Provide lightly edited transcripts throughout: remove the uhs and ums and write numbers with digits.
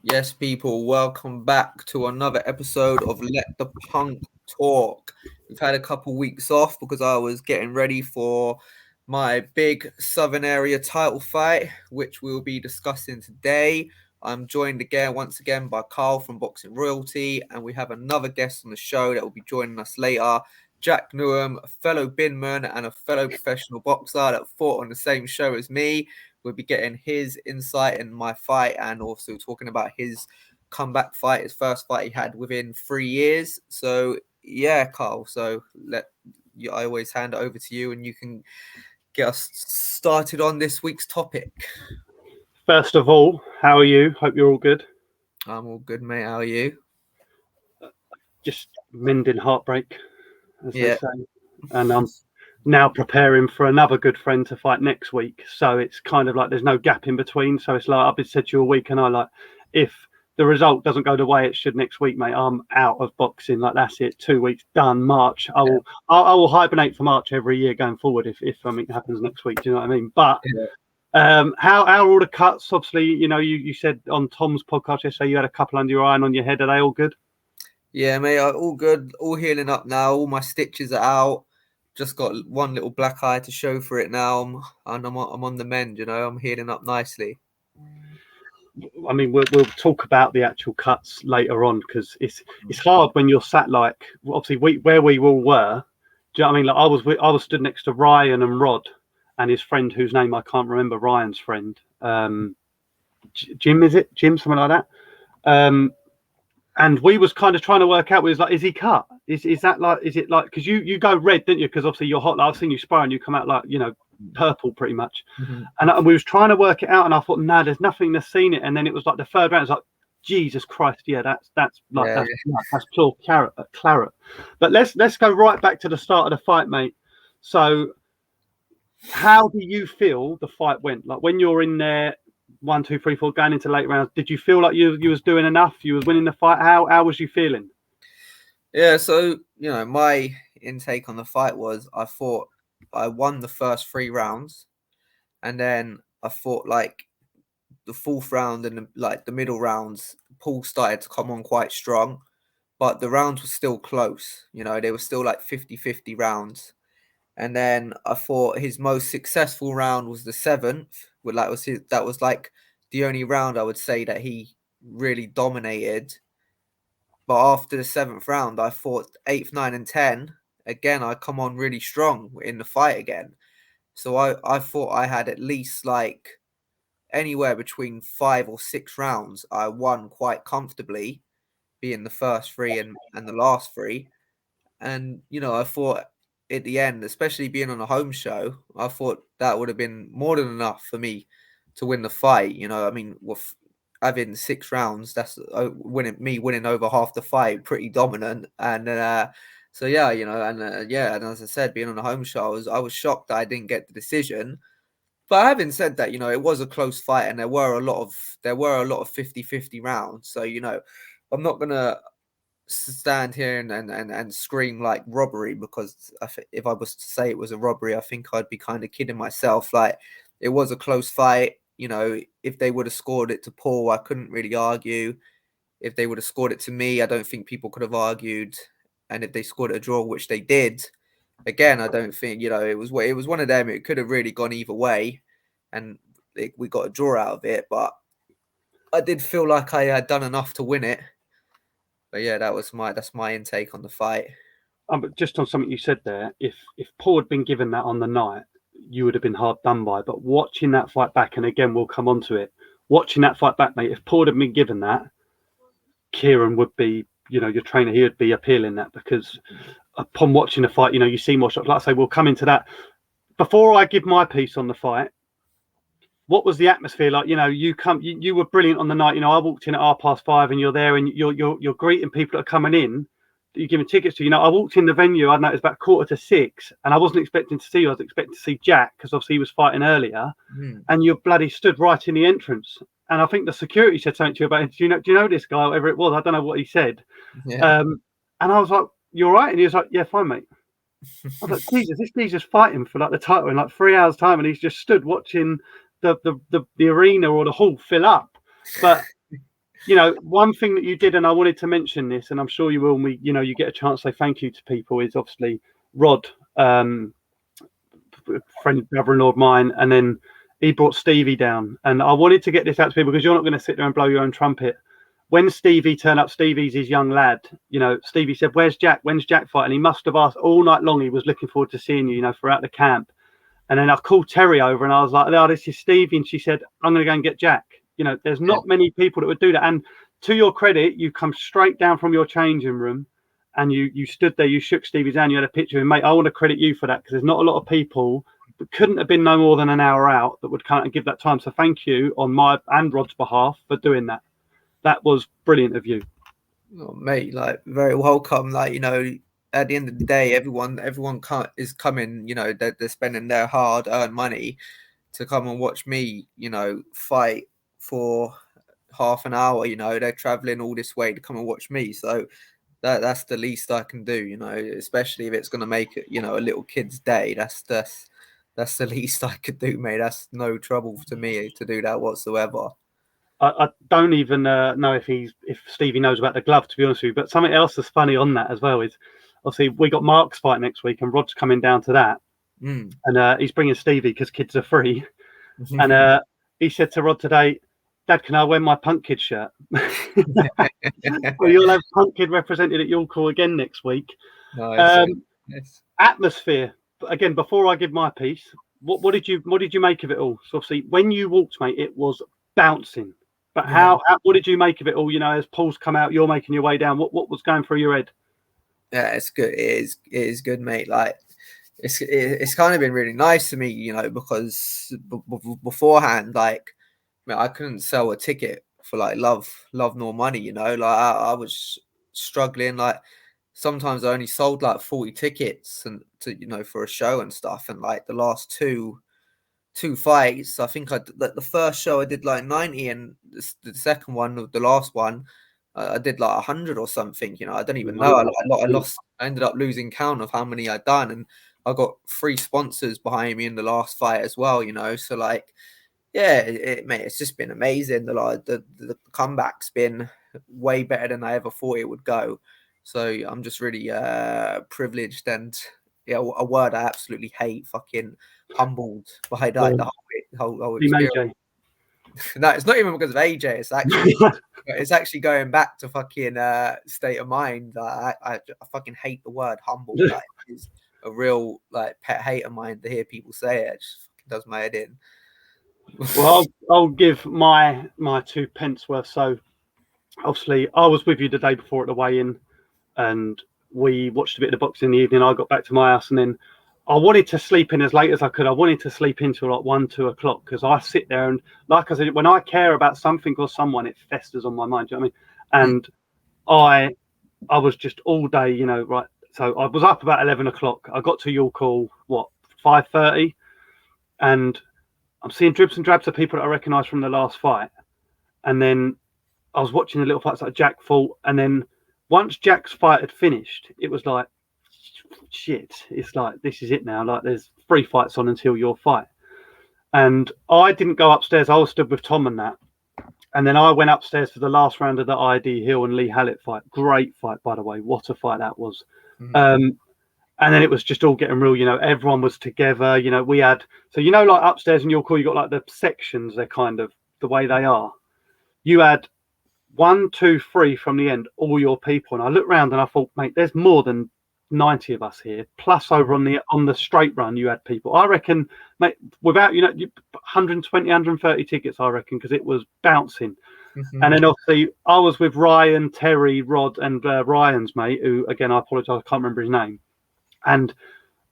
Yes, people, welcome back to another episode of Let the Punk Talk. We've had a couple weeks off because I was getting ready for my big Southern Area title fight, which we'll be discussing today. I'm joined once again by Carl from Boxing Royalty, and we have another guest on the show that will be joining us later. Jack Newham, a fellow binman and a fellow professional boxer that fought on the same show as me. We'll be getting his insight in my fight and also talking about his comeback fight, his first fight he had within 3 years. So yeah, Carl. So I always hand it over to you, and you can get us started on this week's topic. First of all, how are you? Hope you're all good. I'm all good, mate. How are you? Just mending heartbreak, as they Yeah. say. And I'm now preparing for another good friend to fight next week. So it's kind of like there's no gap in between. So it's like I've been said to you a week, and I like if the result doesn't go the way it should next week, mate, I'm out of boxing. Like that's it. 2 weeks done. March. I will hibernate for March every year going forward if something happens next week. Do you know what I mean? But how are all the cuts? Obviously, you said on Tom's podcast yesterday you had a couple under your eye and on your head. Are they all good? Yeah, mate, all good, all healing up now. All my stitches are out. Just got one little black eye to show for it now. I'm on the mend, I'm healing up nicely. I mean, we'll talk about the actual cuts later on because it's hard when you're sat like obviously where we all were. Do you know what I mean? Like I was stood next to Ryan and Rod and his friend whose name I can't remember. Ryan's friend, Jim, is it Jim? Something like that. And we was kind of trying to work out. We was like, is he cut? Is that like? Is it like? Because you go red, didn't you? Because obviously you're hot. Like, I've seen you spar and you come out like purple pretty much. Mm-hmm. And we was trying to work it out, and I thought, no, there's nothing to seen it. And then it was like the third round. It's like, Jesus Christ, yeah, that's pure claret. But let's go right back to the start of the fight, mate. So, how do you feel the fight went? Like when you're in there, 1, 2, 3, 4, going into late rounds, did you feel like you was doing enough? You was winning the fight. How was you feeling? Yeah, so my intake on the fight was I thought I won the first 3 rounds, and then I thought like the fourth round and the middle rounds, Paul started to come on quite strong, but the rounds were still close. They were still like 50-50 rounds. And then I thought his most successful round was the 7th. That was like the only round I would say that he really dominated. But after the 7th round, I thought 8th, 9th, and 10, again, I come on really strong in the fight again. So I thought I had at least like anywhere between 5 or 6 rounds I won quite comfortably, being the first 3 and the last 3. And, I thought at the end, especially being on a home show, I thought that would have been more than enough for me to win the fight. I mean, with having 6 rounds, that's winning over half the fight, pretty dominant. And so yeah, and as I said, being on a home show, I was shocked that I didn't get the decision. But having said that, it was a close fight, and there were a lot of 50-50 rounds. So I'm not gonna stand here and scream like robbery, because if I was to say it was a robbery, I think I'd be kind of kidding myself. Like, it was a close fight. If they would have scored it to Paul, I couldn't really argue. If they would have scored it to me, I don't think people could have argued. And if they scored a draw, which they did, again, I don't think, it was one of them. It could have really gone either way, and we got a draw out of it. But I did feel like I had done enough to win it. But yeah, that's my intake on the fight. But just on something you said there, if Paul had been given that on the night, you would have been hard done by. But watching that fight back, and again, we'll come on to it, watching that fight back, mate, if Paul had been given that, Kieran would be, your trainer, he would be appealing that, because upon watching the fight, you see more shots. Like I say, we'll come into that. Before I give my piece on the fight, what was the atmosphere like? You were brilliant on the night. I walked in at 5:30 and you're there and you're greeting people that are coming in that you're giving tickets to. I walked in the venue, I know it was about 5:45, and I wasn't expecting to see you. I was expecting to see Jack, because obviously he was fighting earlier. And you bloody stood right in the entrance. And I think the security said something to you about, do you know this guy, whatever it was? I don't know what he said. Yeah. And I was like, you're right. And he was like, yeah, fine, mate. I was like, Jesus, this geezer's fighting for like the title in like 3 hours time, and he's just stood watching the arena or the hall fill up. But you know, one thing that you did, and I wanted to mention this, and I'm sure you will, when you get a chance to say thank you to people, is obviously Rod, friend, brother-in-law of mine, and then he brought Stevie down. And I wanted to get this out to people because you're not going to sit there and blow your own trumpet. When Stevie turned up, Stevie's his young lad. Stevie said, "Where's Jack? When's Jack fighting?" He must have asked all night long. He was looking forward to seeing you, throughout the camp. And then I called Terry over and I was like, "Oh, this is Stevie." And she said, "I'm going to go and get Jack." There's not many people that would do that. And to your credit, you come straight down from your changing room and you stood there, you shook Stevie's hand, you had a picture of him. Mate, I want to credit you for that because there's not a lot of people that couldn't have been no more than an hour out that would kind of give that time. So thank you on my and Rod's behalf for doing that. That was brilliant of you. Oh, mate, like very welcome. Like, at the end of the day, everyone is coming, they're spending their hard-earned money to come and watch me, fight for half an hour. They're traveling all this way to come and watch me. So that's the least I can do, especially if it's going to make it, a little kid's day. That's the least I could do, mate. That's no trouble to me to do that whatsoever. I don't even know if Stevie knows about the glove, to be honest with you. But something else that's funny on that as well is, obviously, we got Mark's fight next week, and Rod's coming down to that, and he's bringing Stevie because kids are free. And he said to Rod today, "Dad, can I wear my Punk Kid shirt?" Well, you'll have Punk Kid represented at your call again next week. Nice. Atmosphere. Again, before I give my piece, what did you make of it all? So obviously, when you walked, mate, it was bouncing. But what did you make of it all? As Paul's come out, you're making your way down. What was going through your head? Yeah, it's good. It is good, mate. Like, it's kind of been really nice to me, because beforehand, like, I couldn't sell a ticket for like love nor money. Like I was struggling. Like sometimes I only sold like 40 tickets and for a show and stuff. And like the last two fights, I think the first show I did like 90, and the second one, the last one, I did like 100 or something. I don't even know. I lost. I ended up losing count of how many I'd done, and I got 3 sponsors behind me in the last fight as well. So like, yeah, mate, it's just been amazing. The comeback's been way better than I ever thought it would go. So I'm just really privileged, and a word I absolutely hate, fucking humbled by like the whole experience. No, it's not even because of AJ. It's actually going back to fucking state of mind. I fucking hate the word humble. Like, it's a real like pet hate of mine to hear people say it. It just fucking does my head in. Well, I'll give my 2 pence worth. So obviously I was with you the day before at the weigh-in, and we watched a bit of the boxing in the evening. I got back to my house, and then I wanted to sleep in as late as I could. I wanted to sleep until like 1-2 o'clock because I sit there and, like I said, when I care about something or someone, it festers on my mind. Do you know what I mean? And I was just all day, right. So I was up about 11 o'clock. I got to your call, 5:30, and I'm seeing dribs and drabs of people that I recognise from the last fight. And then I was watching the little fights like Jack fought. And then once Jack's fight had finished, it was like, shit, it's like, this is it now. Like, there's 3 fights on until your fight. And I didn't go upstairs. I was stood with Tom and that. And then I went upstairs for the last round of the ID Hill and Lee Hallett fight. Great fight, by the way. What a fight that was. And then it was just all getting real, everyone was together, we had, so, like upstairs in your call, you got like the sections, they're kind of the way they are. You had 1, 2, 3 from the end, all your people. And I looked around and I thought, mate, there's more than 90 of us here. Plus over on the straight run, you had people. I reckon, mate, without, 120, 130 tickets, I reckon, because it was bouncing. And then obviously I was with Ryan, Terry, Rod, and Ryan's mate, who, again, I apologise, I can't remember his name. And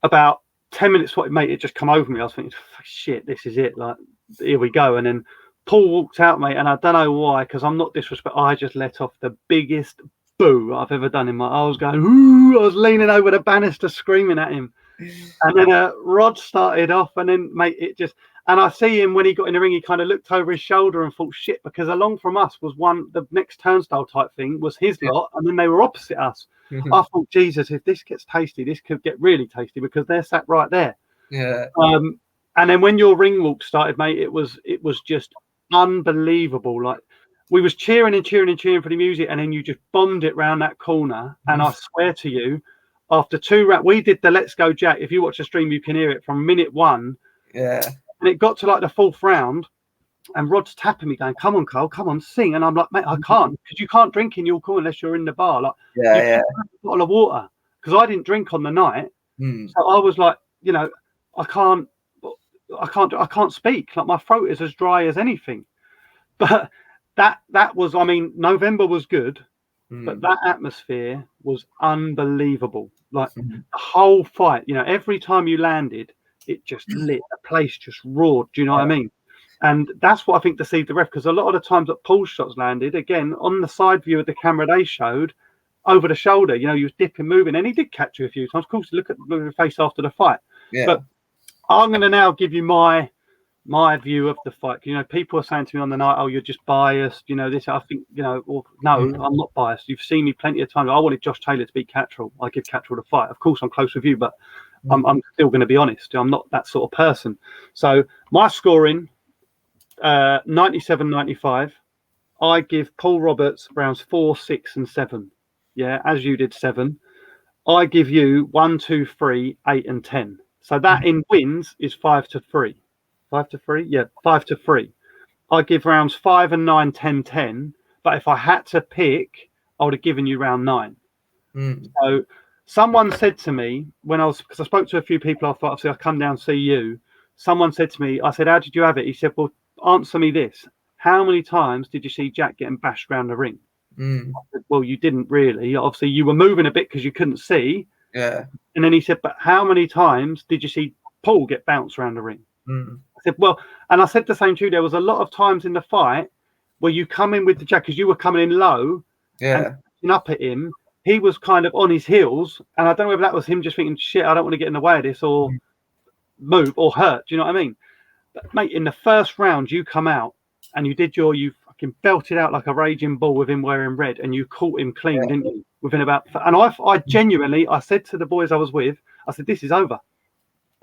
about 10 minutes, mate, it just come over me. I was thinking, shit, this is it. Like, here we go. And then Paul walked out, mate, and I don't know why, because I'm not disrespectful. I just let off the biggest boo I've ever done in my. I was going, ooh, I was leaning over the banister screaming at him. And then Rod started off, and then, mate, it just. And I see him when he got in the ring, he kind of looked over his shoulder and thought, shit, because along from us was the next turnstile type thing was his lot, and then they were opposite us. I thought, Jesus, if this gets tasty, this could get really tasty because they're sat right there. Yeah. And then when your ring walk started, mate, it was just unbelievable. Like, we was cheering and cheering and cheering for the music, and then you just bombed it round that corner. And I swear to you, after 2 rounds, we did the Let's Go Jack. If you watch the stream, you can hear it from minute 1. Yeah. And it got to like the 4th round, and Rod's tapping me, going, "Come on, Carl, come on, sing." And I'm like, "Mate, I can't, because you can't drink in your corner unless you're in the bar. Like, you have a bottle of water," because I didn't drink on the night. So I was like, you know, I can't speak. Like, my throat is as dry as anything. But that was, I mean, November was good, but that atmosphere was unbelievable. Like the whole fight, you know, every time you landed, it just lit. The place just roared. Do you know what I mean? And that's what I think deceived the ref, because a lot of the times that Paul's shots landed, again, on the side view of the camera they showed, over the shoulder, you know, you was dipping, moving, and he did catch you a few times. Of course, look at the face after the fight. Yeah. But I'm going to now give you my view of the fight. You know, people are saying to me on the night, "Oh, you're just biased." You know, this. I think, you know, well, no, I'm not biased. You've seen me plenty of times. I wanted Josh Taylor to beat Cattrall. I give Cattrall the fight. Of course, I'm close with you, but I'm still going to be honest. I'm not that sort of person. So my scoring, 97-95. I give Paul Roberts rounds 4, 6, and 7. Yeah, as you did 7. I give you 1, 2, 3, 8, and 10. So that in wins is 5-3. 5-3? Yeah, 5-3. I give rounds 5 and 9, 10, 10. But if I had to pick, I would have given you round 9. So someone said to me because I spoke to a few people, I thought, obviously, I'll come down and see you. Someone said to me, I said, "How did you have it?" He said, "Well, answer me this. How many times did you see Jack getting bashed around the ring?" I said, "Well, you didn't really. Obviously, you were moving a bit because you couldn't see." Yeah. And then he said, "But how many times did you see Paul get bounced around the ring?" I said, "Well," and I said the same to you. There was a lot of times in the fight where you come in with the Jack, because you were coming in low and up at him. He was kind of on his heels, and I don't know whether that was him just thinking, "Shit, I don't want to get in the way of this or move or hurt." Do you know what I mean? But mate, in the first round, you come out and you fucking belted out like a raging bull with him wearing red, and you caught him clean, didn't you? Within about, and I genuinely, I said to the boys I was with, I said, "This is over."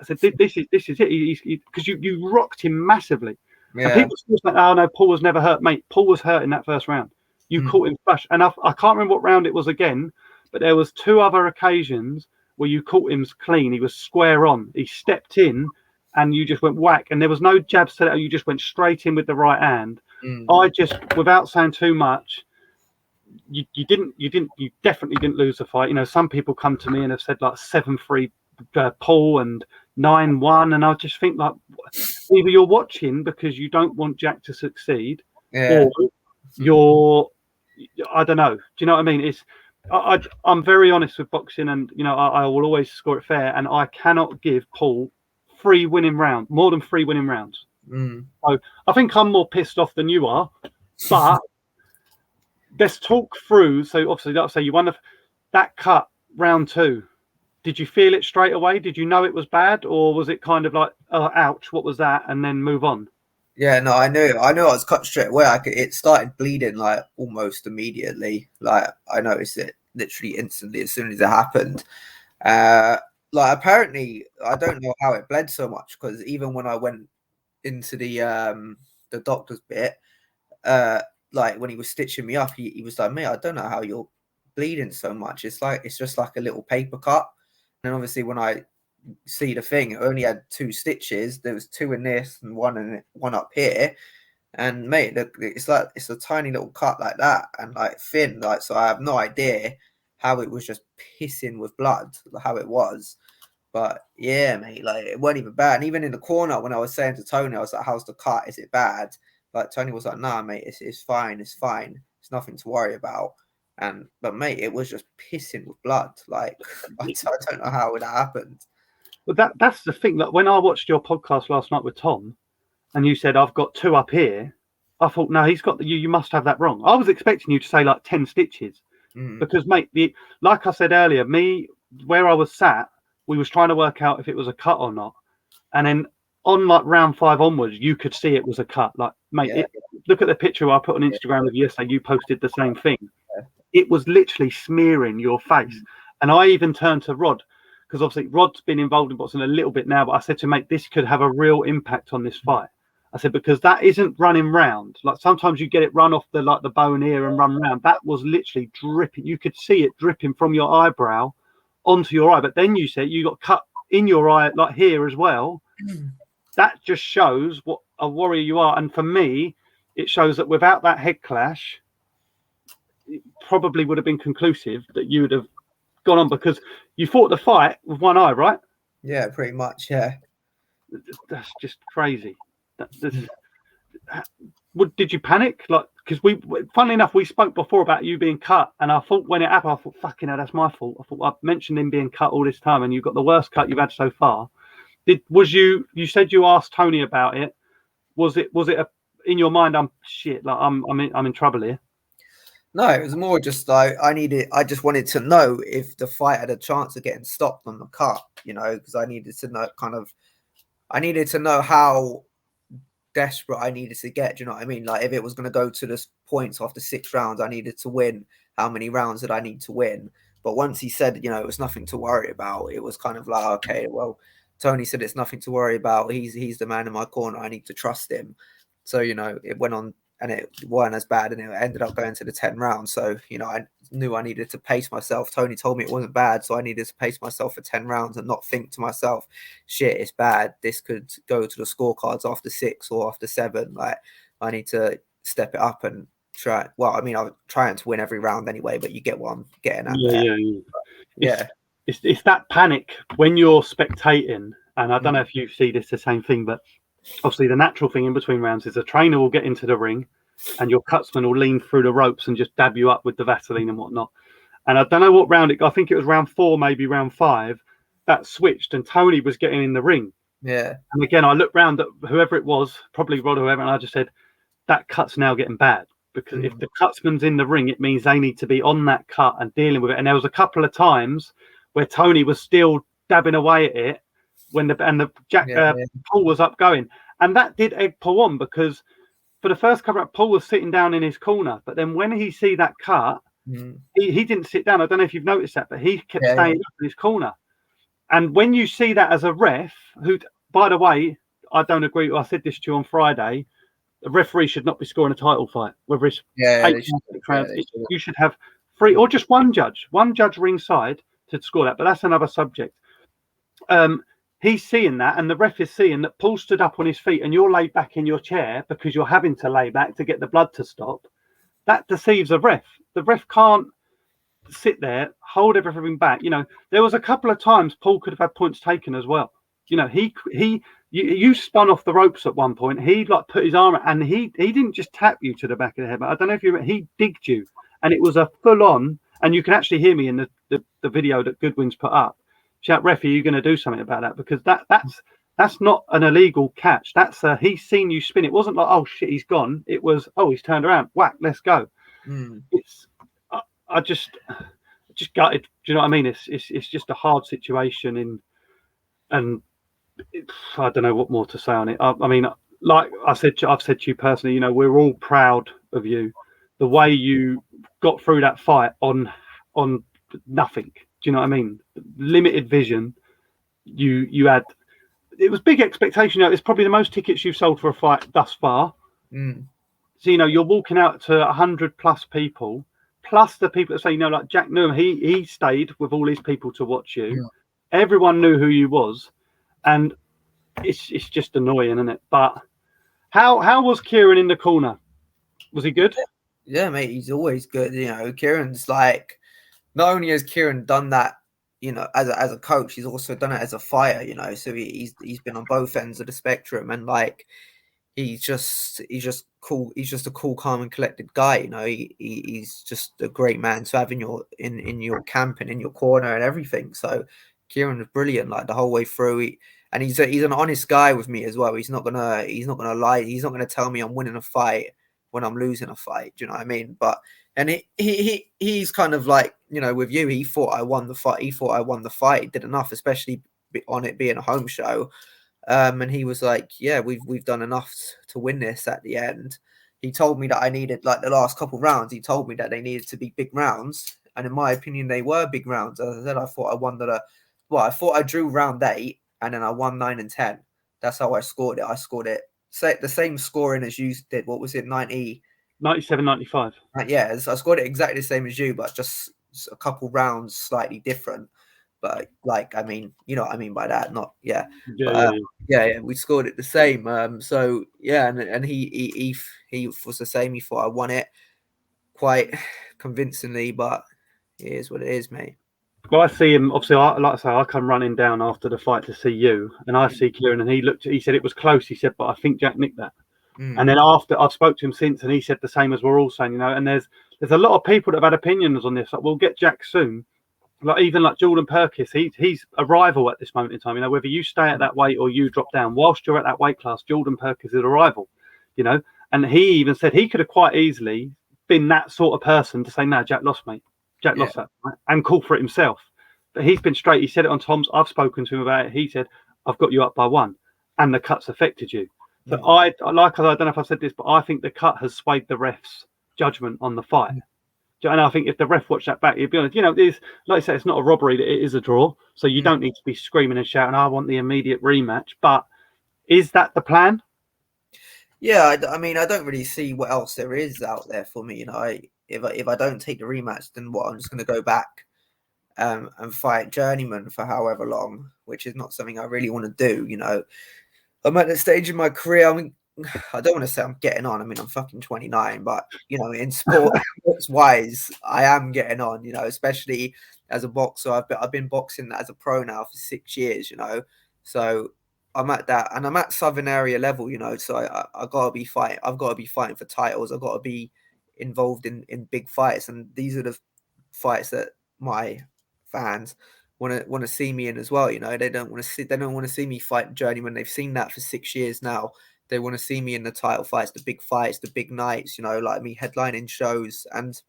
I said, "This is it," because you rocked him massively. And people still say, "Oh no, Paul was never hurt." Mate, Paul was hurt in that first round. You caught him flush, and I can't remember what round it was again, but there was 2 other occasions where you caught him clean. He was square on. He stepped in, and you just went whack, and there was no jabs to that. You just went straight in with the right hand. I just, without saying too much, you definitely didn't lose the fight. You know, some people come to me and have said like 7-3 Paul and 9-1, and I just think, like, either you're watching because you don't want Jack to succeed, or you're, I don't know. Do you know what I mean? It's I'm very honest with boxing, and you know, I will always score it fair, and I cannot give Paul more than 3 winning rounds. So I think I'm more pissed off than you are, but let's talk through. So obviously, like I say, you won that cut round 2. Did you feel it straight away? Did you know it was bad, or was it kind of like, "Oh, ouch, what was that?" and then move on? Yeah, no, I knew I was cut straight away. It started bleeding like almost immediately. Like, I noticed it literally instantly as soon as it happened. Like, apparently, I don't know how it bled so much, because even when I went into the doctor's bit, like when he was stitching me up, he was like, "Mate, I don't know how you're bleeding so much. It's just like a little paper cut." And obviously, when I see the thing, it only had 2 stitches. There was 2 in this and one up here. And mate, look, it's a tiny little cut like that, and like thin, like, so I have no idea how it was just pissing with blood, how it was. But yeah, mate, like, it wasn't even bad. And even in the corner, when I was saying to Tony, I was like, "How's the cut? Is it bad?" Like, Tony was like, "Nah, mate, it's fine. It's fine. It's nothing to worry about." But mate, it was just pissing with blood. Like, I don't know how it happened. But that's the thing, that when I watched your podcast last night with Tom, and you said, "I've got 2 up here," I thought, no, he's got you must have that wrong. I was expecting you to say like 10 stitches, because mate, like I said earlier, where I was sat, we was trying to work out if it was a cut or not, and then on like round 5 onwards, you could see it was a cut. Like, mate, look at the picture I put on Instagram with you yesterday. You posted the same thing. It was literally smearing your face. And I even turned to Rod, because obviously Rod's been involved in boxing a little bit now, but I said to him, "Mate, this could have a real impact on this fight." I said, because that isn't running round. Like sometimes you get it run off the bone here and run round. That was literally dripping. You could see it dripping from your eyebrow onto your eye. But then you said you got cut in your eye, like here as well. That just shows what a warrior you are. And for me, it shows that without that head clash, it probably would have been conclusive that you would have gone on, because you fought the fight with one eye, right? Yeah, pretty much. Yeah. That's just crazy. Did you panic? Like, because funnily enough, we spoke before about you being cut, and I thought when it happened, I thought, fucking hell, that's my fault. I thought I mentioned him being cut all this time, and you got the worst cut you've had so far. You said you asked Tony about it? Was it in your mind? I'm in trouble here. No, it was more just like I just wanted to know if the fight had a chance of getting stopped on the cut, because I needed to know how desperate I needed to get. Do you know what I mean? Like if it was going to go to the points after 6 rounds, I needed to win. How many rounds did I need to win? But once he said, it was nothing to worry about, it was kind of like, okay, well, Tony said it's nothing to worry about. He's the man in my corner. I need to trust him. So, it went on and it weren't as bad, and it ended up going to the 10 rounds. So, I knew I needed to pace myself. Tony told me it wasn't bad, so I needed to pace myself for 10 rounds and not think to myself, shit, it's bad. This could go to the scorecards after 6 or after 7. Like, I need to step it up and try. Well, I mean, I'm trying to win every round anyway, but you get what I'm getting at there. Yeah. It's that panic when you're spectating, and I don't know if you see this the same thing, but obviously the natural thing in between rounds is a trainer will get into the ring and your cutsman will lean through the ropes and just dab you up with the Vaseline and whatnot. And I don't know what round I think it was round 4, maybe round 5, that switched and Tony was getting in the ring. Yeah. And again, I looked round at whoever it was, probably Rod or whoever, and I just said, that cut's now getting bad. Because if the cutsman's in the ring, it means they need to be on that cut and dealing with it. And there was a couple of times where Tony was still dabbing away at it when Paul was up going. And that did egg Paul on, because for the first couple, Paul was sitting down in his corner. But then when he see that cut, he didn't sit down. I don't know if you've noticed that, but he kept staying up in his corner. And when you see that as a ref, who, by the way, I don't agree. I said this to you on Friday. The referee should not be scoring a title fight, whether it's 8 rounds. You should have 3 or just one judge ringside to score that. But that's another subject. He's seeing that, and the ref is seeing that Paul stood up on his feet and you're laid back in your chair because you're having to lay back to get the blood to stop. That deceives the ref. The ref can't sit there, hold everything back. There was a couple of times Paul could have had points taken as well. You spun off the ropes at one point. He put his arm, and he didn't just tap you to the back of the head. But I don't know if he digged you, and it was a full on. And you can actually hear me in the video that Goodwin's put up. Shout, ref, are you going to do something about that? Because that's not an illegal catch. That's he's seen you spin. It wasn't like, oh shit, he's gone. It was, oh, he's turned around. Whack, let's go. It's I just gutted. Do you know what I mean? It's just a hard situation and I don't know what more to say on it. I mean, like I've said to you personally, we're all proud of you. The way you got through that fight on nothing. Do you know what I mean? Limited vision. You had. It was big expectation. It's probably the most tickets you've sold for a fight thus far. So you're walking out to 100+ people, plus the people that say, like Jack Newham, he stayed with all these people to watch you. Everyone knew who you was. And it's just annoying, isn't it? But how was Kieran in the corner? Was he good? Yeah, mate, he's always good. Kieran's like, not only has Kieran done that, as a coach, he's also done it as a fighter. So he's been on both ends of the spectrum, and like he's just cool. He's just a cool, calm, and collected guy. He's just a great man to have in your camp and in your corner and everything. So Kieran was brilliant, like the whole way through. And he's an honest guy with me as well. He's not gonna lie. He's not gonna tell me I'm winning a fight when I'm losing a fight. Do you know what I mean? But he's kind of like, with you, he thought I won the fight. He did enough, especially on it being a home show. And he was like, yeah, we've done enough to win this at the end. He told me that I needed, like the last couple rounds, he told me that they needed to be big rounds. And in my opinion, they were big rounds. As I said, I thought I drew round 8 and then I won 9 and 10. That's how I scored it. I scored it the same scoring as you did. What was it, 90? 97, 95. Yeah, I scored it exactly the same as you, but just a couple rounds slightly different. But like, I mean, you know what I mean by that, not Yeah, but yeah. we scored it the same. So yeah, and he was the same. He thought I won it quite convincingly, but it is what it is, mate. Well, I see him. Obviously, like I say, I come running down after the fight to see you, and I see Kieran, and he said it was close. He said, but I think Jack nicked that. And then after, I've spoke to him since, and he said the same as we're all saying, you know. And there's a lot of people that have had opinions on this. Like, we'll get Jack soon. Like, even like Jordan Perkis, he's a rival at this moment in time. You know, whether you stay at that weight or you drop down, whilst you're at that weight class, Jordan Perkis is a rival. You know, and he even said he could have quite easily been that sort of person to say, no, Jack lost, mate. Jack lost that, right? And call for it himself. But he's been straight. He said it on Tom's. I've spoken to him about it. He said, I've got you up by one, and the cuts affected you. So I don't know if I've said this, but I think the cut has swayed the ref's judgment on the fight. And I think if the ref watched that back, he'd be honest. You know, like I say, it's not a robbery; it is a draw. So you don't need to be screaming and shouting, "I want the immediate rematch." But is that the plan? Yeah, I mean, I don't really see what else there is out there for me. You know, if I don't take the rematch, then what? I'm just going to go back and fight Journeyman for however long, which is not something I really want to do. You know, I'm at the stage in my career. I mean, I don't want to say I'm getting on. I mean, I'm fucking 29, but you know, in sports wise, I am getting on. You know, especially as a boxer. I've been boxing as a pro now for 6 years. You know, so I'm at that, and I'm at Southern area level. You know, so I gotta be fighting. I've got to be fighting for titles. I've got to be involved in big fights, and these are the fights that my fans want to see me in as well. You know, they don't want to see me fight Journeyman. They've seen that for 6 years now. They want to see me in the title fights, the big nights, you know, like me headlining shows. And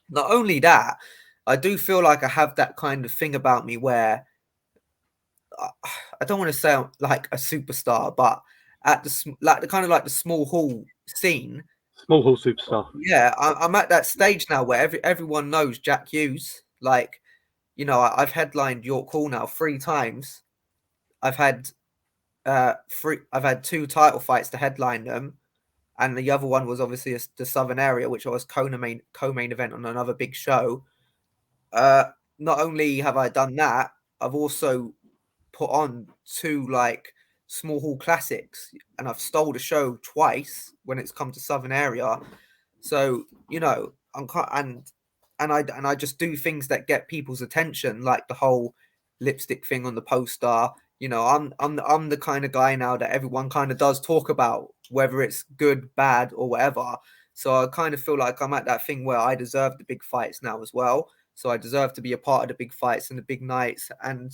not only that, I do feel like I have that kind of thing about me where I don't want to sound like a superstar, but at the kind of like the small hall scene, Small hall superstar. yeah, I'm at that stage now where everyone knows Jack Hughes. Like, you know, I've headlined York Hall now 3 times. I've had I've had 2 title fights to headline them, and the other one was obviously the Southern area, which was co-main event on another big show. Not only have I done that, I've also put on 2 like small hall classics, and I've stole the show twice when it's come to Southern area. So you know, I just do things that get people's attention, like the whole lipstick thing on the poster. You know, I'm the kind of guy now that everyone kind of does talk about, whether it's good, bad, or whatever. So I kind of feel like I'm at that thing where I deserve the big fights now as well. So I deserve to be a part of the big fights and the big nights, and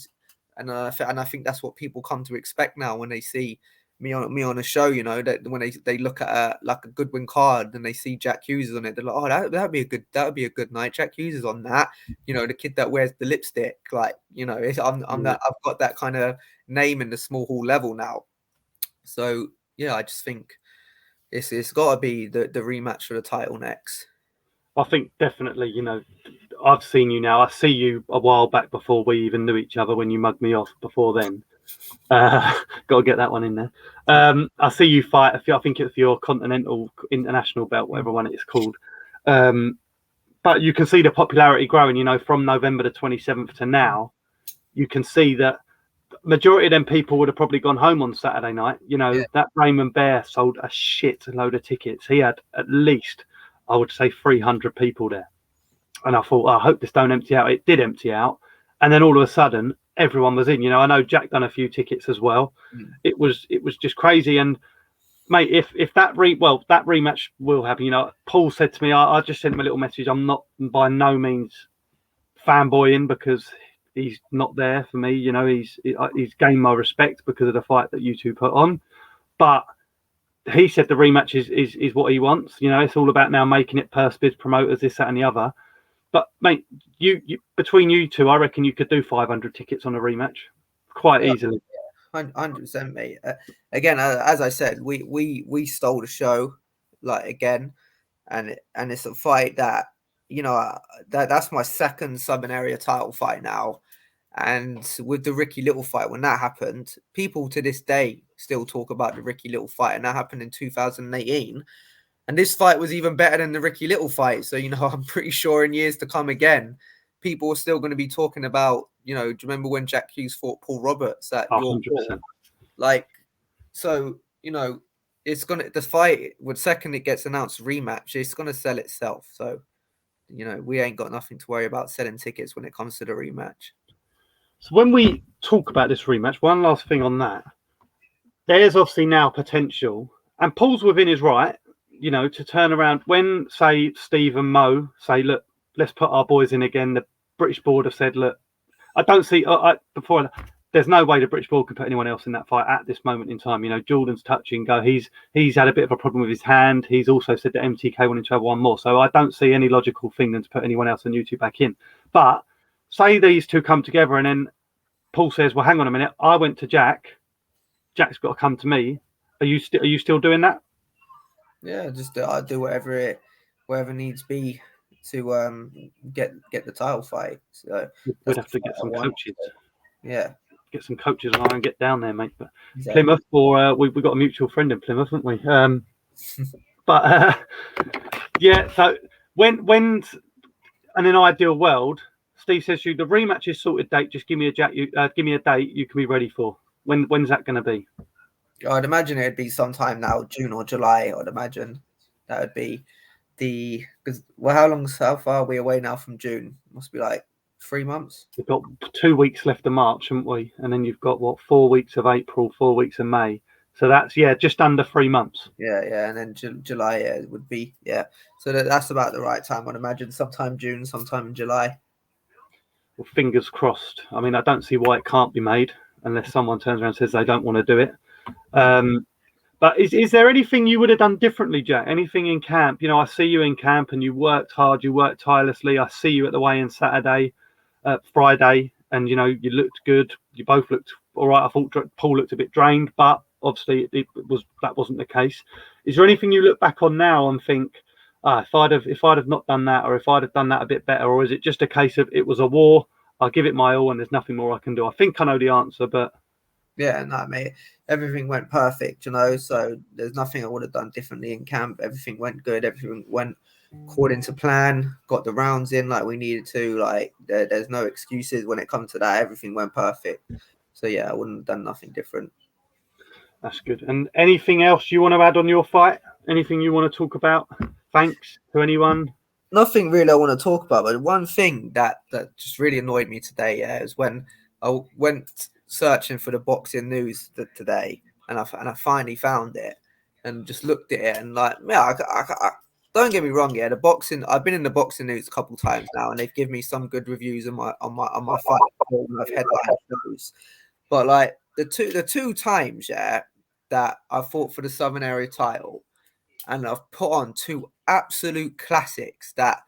I think that's what people come to expect now when they see me on a show. You know, that when they look at like a Goodwin card and they see Jack Hughes on it, they're like, oh, that'd be a good night. Jack Hughes is on that. You know, the kid that wears the lipstick, like, you know, I'm that, I've got that kind of name in the small hall level now. So yeah, I just think it's got to be the rematch for the title next. I think definitely, you know, I've seen you now. I see you a while back before we even knew each other when you mugged me off before then. Got to get that one in there. I see you fight. I think it's your Continental International belt, whatever one it's called. But you can see the popularity growing, you know, from November the 27th to now. You can see that majority of them people would have probably gone home on Saturday night. You know, that Raymond Bear sold a shit load of tickets. He had at least, I would say, 300 people there. And I thought, I hope this don't empty out. It did empty out. And then all of a sudden, everyone was in. You know, I know Jack done a few tickets as well. It was just crazy. And mate, if that rematch will happen. You know, Paul said to me, I just sent him a little message. I'm not by no means fanboying because he's not there for me. You know, he's gained my respect because of the fight that you two put on. But he said the rematch is what he wants. You know, it's all about now making it purse bids, promoters, this, that, and the other. But mate, you between you two, I reckon you could do 500 tickets on a rematch quite easily. 100%, mate. Again, as I said, we stole the show, like, again, and it's a fight that, you know, that's my second Southern area title fight now. And with the Ricky Little fight, when that happened, people to this day still talk about the Ricky Little fight, and that happened in 2018. And this fight was even better than the Ricky Little fight. So, I'm pretty sure in years to come again, people are still going to be talking about, do you remember when Jack Hughes fought Paul Roberts at York? 100%. So, it's the fight, the second it gets announced rematch, it's going to sell itself. So, we ain't got nothing to worry about selling tickets when it comes to the rematch. So when we talk about this rematch, one last thing on that, there's obviously now potential, and Paul's within his right, to turn around when, say, Steve and Mo say, look, let's put our boys in again. The British board have said, look, I don't see there's no way the British board can put anyone else in that fight at this moment in time. Jordan's touch and go. He's had a bit of a problem with his hand. He's also said that MTK wanted to have one more. So I don't see any logical thing than to put anyone else than you two back in. But say these two come together and then Paul says, well, hang on a minute. I went to Jack. Jack's got to come to me. Are you still doing that? Yeah, just I'll do whatever needs be to get the title fight. So we'd have to get some coaches. Yeah, get some coaches and get down there, mate. But exactly. Plymouth, or we've got a mutual friend in Plymouth, haven't we? Yeah. So when in an ideal world, Steve says to you, the rematch is sorted date. Just give me a date you can be ready for. When's that going to be? I'd imagine it'd be sometime now, June or July. I'd imagine that would be because how far are we away now from June? Must be like 3 months. We've got 2 weeks left of March, haven't we? And then you've got 4 weeks of April, 4 weeks of May. So that's just under 3 months. Yeah, and then July would be So that's about the right time. I'd imagine sometime June, sometime in July. Well, fingers crossed. I mean, I don't see why it can't be made unless someone turns around and says they don't want to do it. But is there anything you would have done differently, Jack? Anything in camp? I see you in camp and you worked hard, you worked tirelessly. I see you at the weigh-in Friday, and you looked good. You both looked all right. I thought Paul looked a bit drained, but obviously that wasn't the case. Is there anything you look back on now and think, if I'd have not done that, or if I'd have done that a bit better, or is it just a case of it was a war? I'll give it my all, and there's nothing more I can do? I think I know the answer, but. Yeah, no, mate. Everything went perfect, so there's nothing I would have done differently in camp. Everything went good. Everything went according to plan. Got the rounds in like we needed to. Like there's no excuses when it comes to that. Everything went perfect. So yeah, I wouldn't have done nothing different. That's good. And anything else you want to add on your fight? Anything you want to talk about? Thanks to anyone? Nothing really I want to talk about, but one thing that just really annoyed me today, is when I went searching for the boxing news today, and I finally found it and just looked at it and I don't get me wrong, the boxing, I've been in the boxing news a couple times now, and they've given me some good reviews on my fight when I've headlined shows. But like the two times that I fought for the Southern Area title, and I've put on two absolute classics that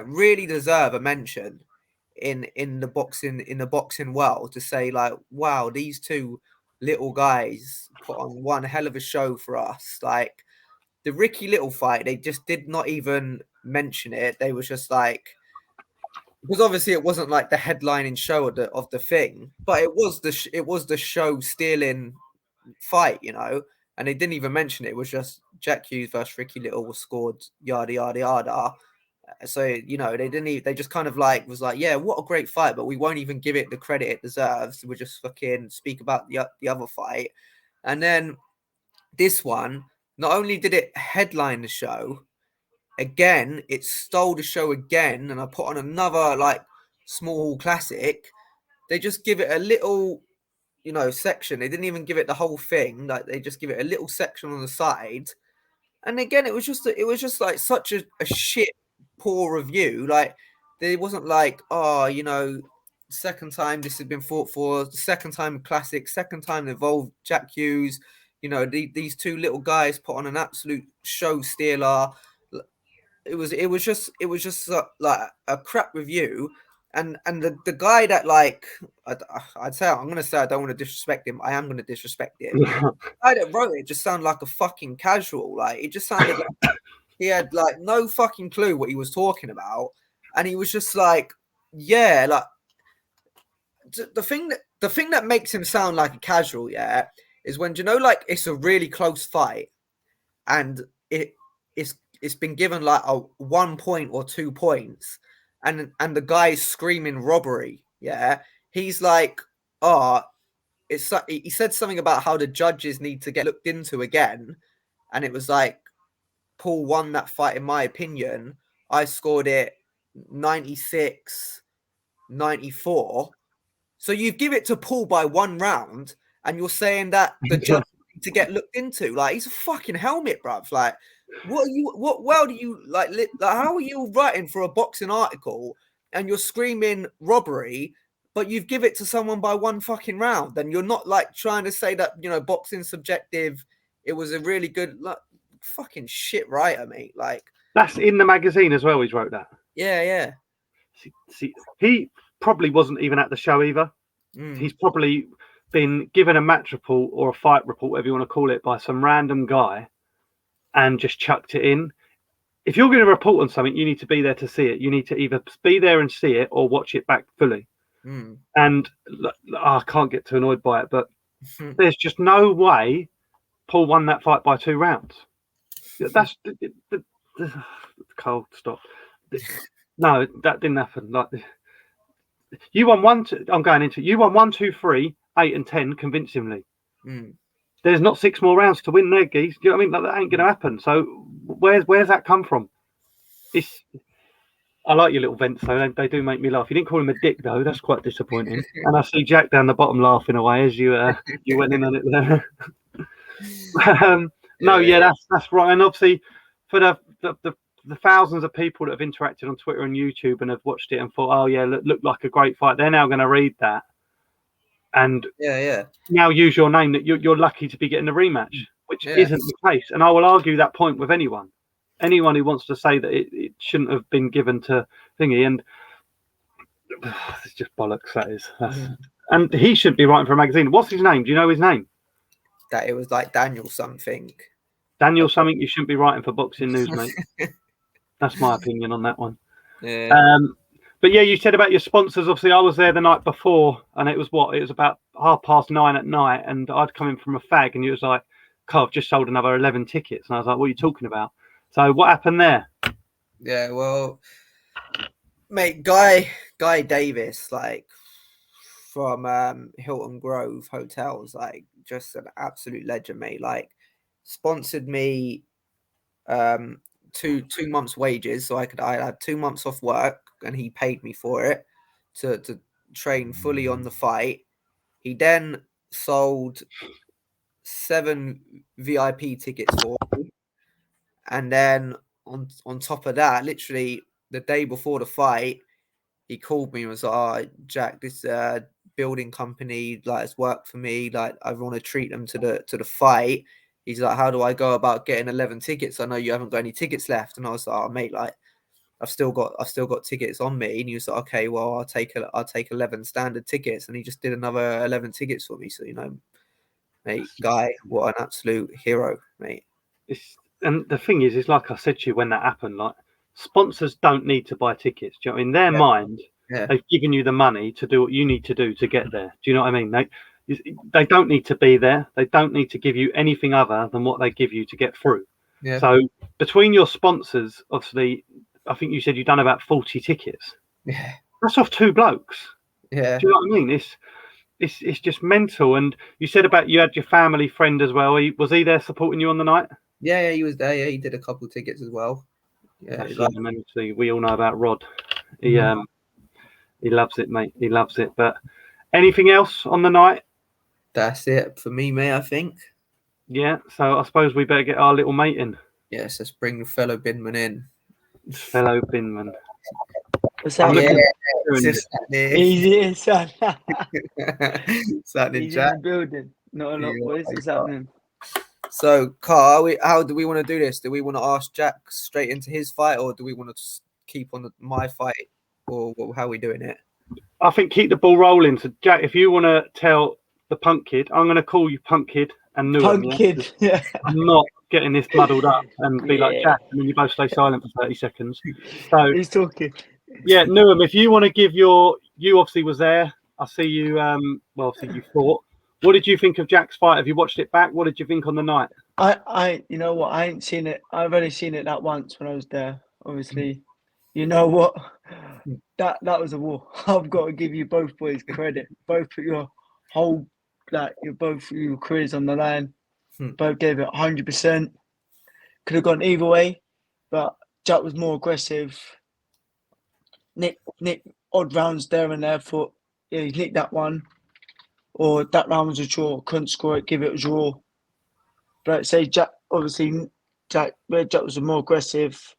really deserve a mention in the boxing world, to say like, wow, these two little guys put on one hell of a show for us. Like the Ricky Little fight, they just did not even mention it. They was just like, because obviously it wasn't like the headlining show of the thing, but it was the show stealing fight, and they didn't even mention it. It was just Jack Hughes versus Ricky Little was scored, yada yada yada. So they just kind of was like, yeah, what a great fight, but we won't even give it the credit it deserves. We'll just fucking speak about the other fight. And then this one, not only did it headline the show, again, it stole the show again, and I put on another small classic. They just give it a little section. They didn't even give it the whole thing. Like they just give it a little section on the side. And again, it was just like such a shit poor review. Like there wasn't like, second time this has been fought for, the second time classic, second time involved Jack Hughes. These two little guys put on an absolute show stealer. It was just like a crap review. And the guy that I'd say, I'm gonna say I don't want to disrespect him. I am gonna disrespect him. The guy that wrote it just sounded like a fucking casual. Like it just sounded like he had no fucking clue what he was talking about, and he was just like, yeah, like the the thing that makes him sound like a casual, yeah, is when, you know, like it's a really close fight and it's been given like a 1 point or 2 points and the guy's screaming robbery, yeah. He's like, oh, he said something about how the judges need to get looked into again. And it was like, Paul won that fight, in my opinion. I scored it 96-94. So you give it to Paul by 1 round, and you're saying that the judge need to get looked into. Like, he's a fucking helmet, bruv. Like, what world are you, like how are you writing for a boxing article and you're screaming robbery, but you've give it to someone by 1 fucking round? And you're not like trying to say that, you know, boxing's subjective. It was a really good, like, fucking shit writer, mate. Like, that's in the magazine as well. He's wrote that. Yeah. See, he probably wasn't even at the show either. He's probably been given a match report or a fight report, whatever you want to call it, by some random guy and just chucked it in. If you're going to report on something, you need to be there to see it. You need to either be there and see it or watch it back fully. And I can't get too annoyed by it, but there's just no way Paul won that fight by 2 rounds. That's Cole, stop. No, that didn't happen. Like, you won 1, 2, I'm going into, you won 1, 2, 3, 8 and 10 convincingly. There's not 6 more rounds to win there, geez. Do you know what I mean? Like, that ain't going to happen. So where's that come from? I like your little vents, though. They do make me laugh. You didn't call him a dick, though. That's quite disappointing. And I see Jack down the bottom laughing away as you went in on it there. That's right. And obviously, for the thousands of people that have interacted on Twitter and YouTube and have watched it and thought, oh yeah, looked like a great fight, they're now going to read that and now use your name that you're lucky to be getting a rematch, which isn't the case. And I will argue that point with anyone who wants to say that it shouldn't have been given to Thingy. And it's just bollocks, that is. And he should be writing for a magazine. What's his name? Do you know his name? That it was like Daniel something. Daniel something. You shouldn't be writing for Boxing News, mate. That's my opinion on that one. Yeah. But yeah, you said about your sponsors. Obviously, I was there the night before, and it was about 9:30 at night, and I'd come in from a fag, and you was like, "Carl, I've just sold another 11 tickets," and I was like, "What are you talking about?" So what happened there? Yeah, well, mate, Guy Davis, like from Hilton Grove Hotels, like just an absolute legend, mate. Like, sponsored me 2 months' wages, so I had 2 months off work, and he paid me for it to train fully on the fight. He then sold 7 VIP tickets for me, and then on top of that, literally the day before the fight, he called me and was like, "Oh, Jack, this building company like has worked for me. Like, I want to treat them to the fight." He's like, "How do I go about getting 11 tickets? I know you haven't got any tickets left." And I was like, "Oh, mate, like I've still got tickets on me." And he was like, "Okay, well, I'll take 11 standard tickets." And he just did another 11 tickets for me. So, you know, mate, Guy, what an absolute hero, mate. And the thing is like I said to you when that happened, like, sponsors don't need to buy tickets. Do you know what I mean? In their mind, they've given you the money to do what you need to do to get there. Do you know what I mean? They don't need to be there. They don't need to give you anything other than what they give you to get through. Yeah. So between your sponsors, obviously, I think you said you've done about 40 tickets. Yeah. That's off 2 blokes. Yeah. Do you know what I mean? It's just mental. And you said about you had your family friend as well. Was he there supporting you on the night? Yeah, he was there. Yeah, he did a couple tickets as well. Yeah, we all know about Rod. He loves it, mate. He loves it. But anything else on the night? That's it for me, mate, I think. Yeah, so I suppose we better get our little mate in. Yes, let's bring the fellow binman in. Fellow binman. What's happening? Easy, son. What's happening, He's Jack? in the building. Not a lot. What is happening? So, Carl, how do we want to do this? Do we want to ask Jack straight into his fight, or do we want to keep on my fight, or how are we doing it? I think keep the ball rolling. So, Jack, if you want to tell the Punk Kid, I'm going to call you Punk Kid and Newham. Punk Kid. Yeah. I'm not getting this muddled up and be like Jack, and then you both stay silent for 30 seconds. So who's talking? Yeah, Newham, if you want to give you obviously was there I see you. Well, obviously you fought. What did you think of Jack's fight? Have you watched it back? What did you think on the night? You know what? I ain't seen it. I've only seen it that once when I was there. Obviously, you know what? That was a war. I've got to give you both boys credit. Both put your whole, your careers on the line. Both gave it 100%. Could have gone either way, but Jack was more aggressive. Nick odd rounds there and there. Thought, yeah, he nicked that one, or that round was a draw. Couldn't score it. Give it a draw. But I'd say Jack was more aggressive.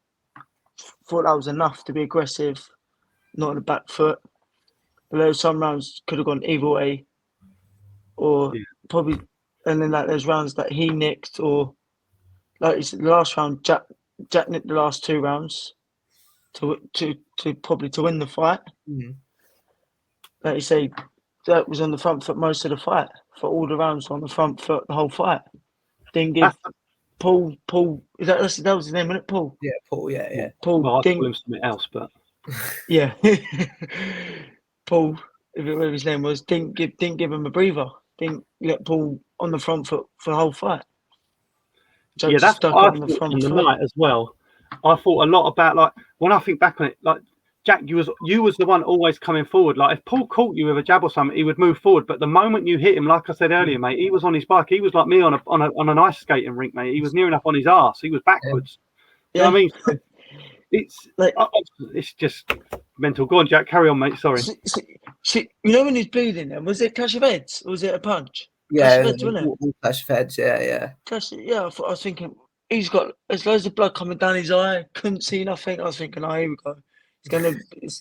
Thought that was enough to be aggressive, not on the back foot. But there were some rounds could have gone either way, or probably. And then there's rounds that he nicked, or like you said, the last round, Jack nicked the last 2 rounds to probably to win the fight. Like you say, Jack was on the front foot most of the fight. For all the rounds on the front foot, the whole fight. Didn't give Paul. That was his name, wasn't it? Paul. Yeah, Paul. Yeah. Paul. Well, I call him something else, but yeah, Paul. Whatever his name was, didn't give him a breather. Didn't let Paul on the front foot for the whole fight. Jack that's what I thought on the night as well. I thought a lot about, like, when I think back on it, like, Jack, you was the one always coming forward. Like, if Paul caught you with a jab or something, he would move forward. But the moment you hit him, like I said earlier, mate, he was on his bike. He was like me on an ice skating rink, mate. He was near enough on his arse. He was backwards. Yeah. You know what I mean? It's like, it's just mental. Go on, Jack. Carry on, mate. Sorry. You know when he's bleeding, then was it clash of heads or was it a punch? Yeah, clash of heads, wasn't it? Clash of heads. Yeah. I was thinking there's loads of blood coming down his eye. Couldn't see nothing. I was thinking, oh, here we go.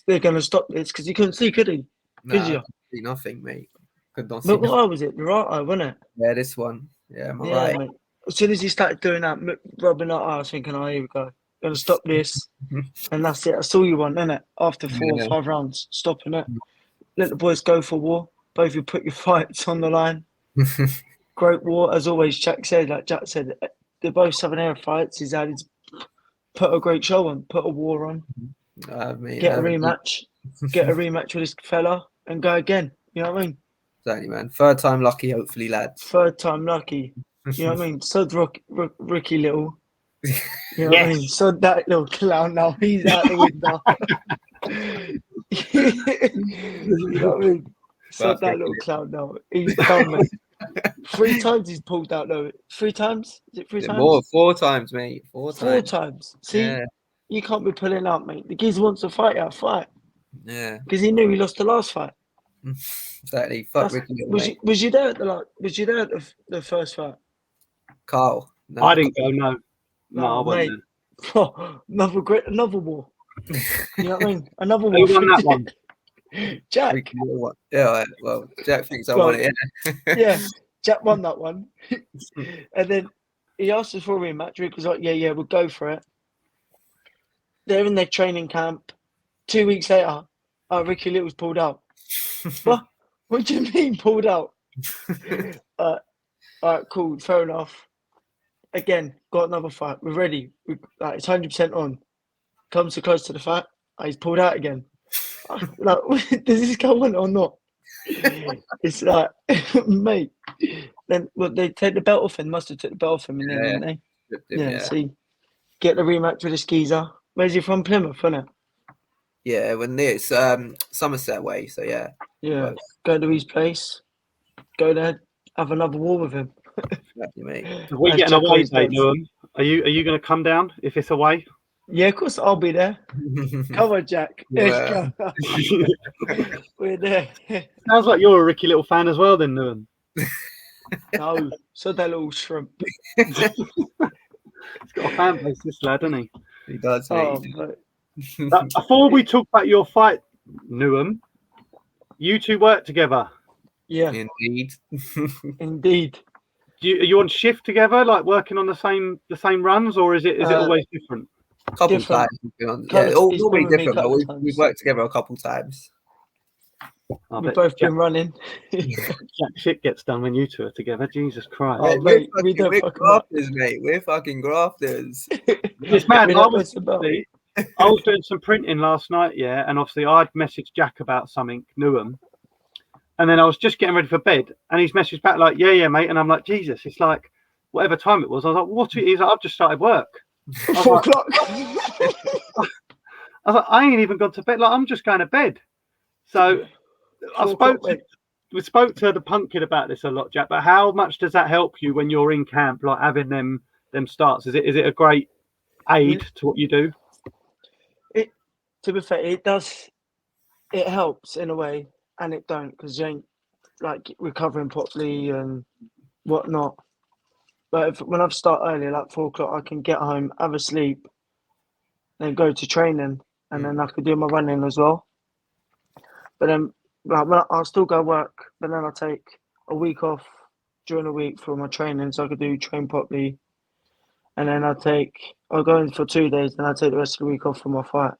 They're gonna stop this because he couldn't see, could he? Could you? See nothing, mate. Could not see. But what eye was it? The right eye, wasn't it? Yeah, this one. Yeah, right. Mate. As soon as he started doing that, rubbing that eye, I was thinking, oh, here we go. Gonna stop this, and that's it. I saw you one, innit? After 4 or 5 rounds, stopping it. Let the boys go for war. Both of you put your fights on the line. Great war, as always. Jack said, they're both Southern Air fights. He's had put a great show on, put a war on. Get a rematch with this fella, and go again. You know what I mean? Exactly, man. 3rd time lucky, hopefully, lads. 3rd time lucky. You know what I mean? So Ricky Little. You know what I mean? So that little clown now, he's out the window. You know what I mean? So that little clown now, he's done, mate. 3 times he's pulled out though. 3 times? Is it 3 times? More, 4 times, mate. 4 times. 4 times. See, you can't be pulling out, mate. The geezer wants to fight. Yeah. Because he knew he lost the last fight. Exactly. Fuck Ricky. Was you there at the first fight? Carl. No. I didn't go. No, I wasn't. Another war. You know what I mean? Another war. Who won that one? Jack. Yeah, well, Jack thinks I won it. Yeah, Jack won that one. And then he asked us for a rematch. Rick was like, yeah, we'll go for it. They're in their training camp. 2 weeks later, Ricky Little's pulled out. What? What do you mean pulled out? All right, cool, fair enough. Again, got another fight. We're ready. It's 100% on. Comes too close to the fight. He's pulled out again. Like, does this go on or not? It's like, mate. Then they take the belt off him. Must have took the belt off him, didn't they? Yeah. See, get the rematch with the skeezer. Where's he from? Plymouth, isn't it? Yeah, when it's Somerset way. So yeah. Yeah. Go to his place. Go there. Have another war with him. Exactly, mate. If we get an away day, Newham, are you going to come down if it's away? Yeah, of course I'll be there. Come on, Jack. Yeah. We're there. Sounds like you're a Ricky Little fan as well, then, Newham. No, so that little shrimp. He's got a fan base, this lad, doesn't he? He does, mate. Before we talk about your fight, Newham, you two work together. Yeah. Indeed. Are you on shift together, like working on the same runs, or is it always different? A couple times. Yeah, always different, but we've worked together a couple times. We've both been running. Jack shit gets done when you two are together. Jesus Christ. Oh, mate, we're grafters, mate. We're fucking grafters. It's mad. I was doing some printing last night, and obviously I'd messaged Jack about something, Newham, And then I was just getting ready for bed, and he's messaged back like, yeah, mate. And I'm like, Jesus, it's like whatever time it was. I was like, what? He's like, I've just started work. 4 o'clock. I was like, I ain't even gone to bed. Like, I'm just going to bed. So we spoke to the punk kid about this a lot, Jack. But how much does that help you when you're in camp, like having them starts? Is it a great aid to what you do? To be fair, it does. It helps in a way, and it don't, because you ain't like recovering properly and whatnot. But when I start early, like 4 o'clock, I can get home, have a sleep, then go to training, and then I could do my running as well. But then, like, I'll still go work, but then I'll take a week off during the week for my training, so I could train properly. And then I'll go in for 2 days, then I'll take the rest of the week off for my fight.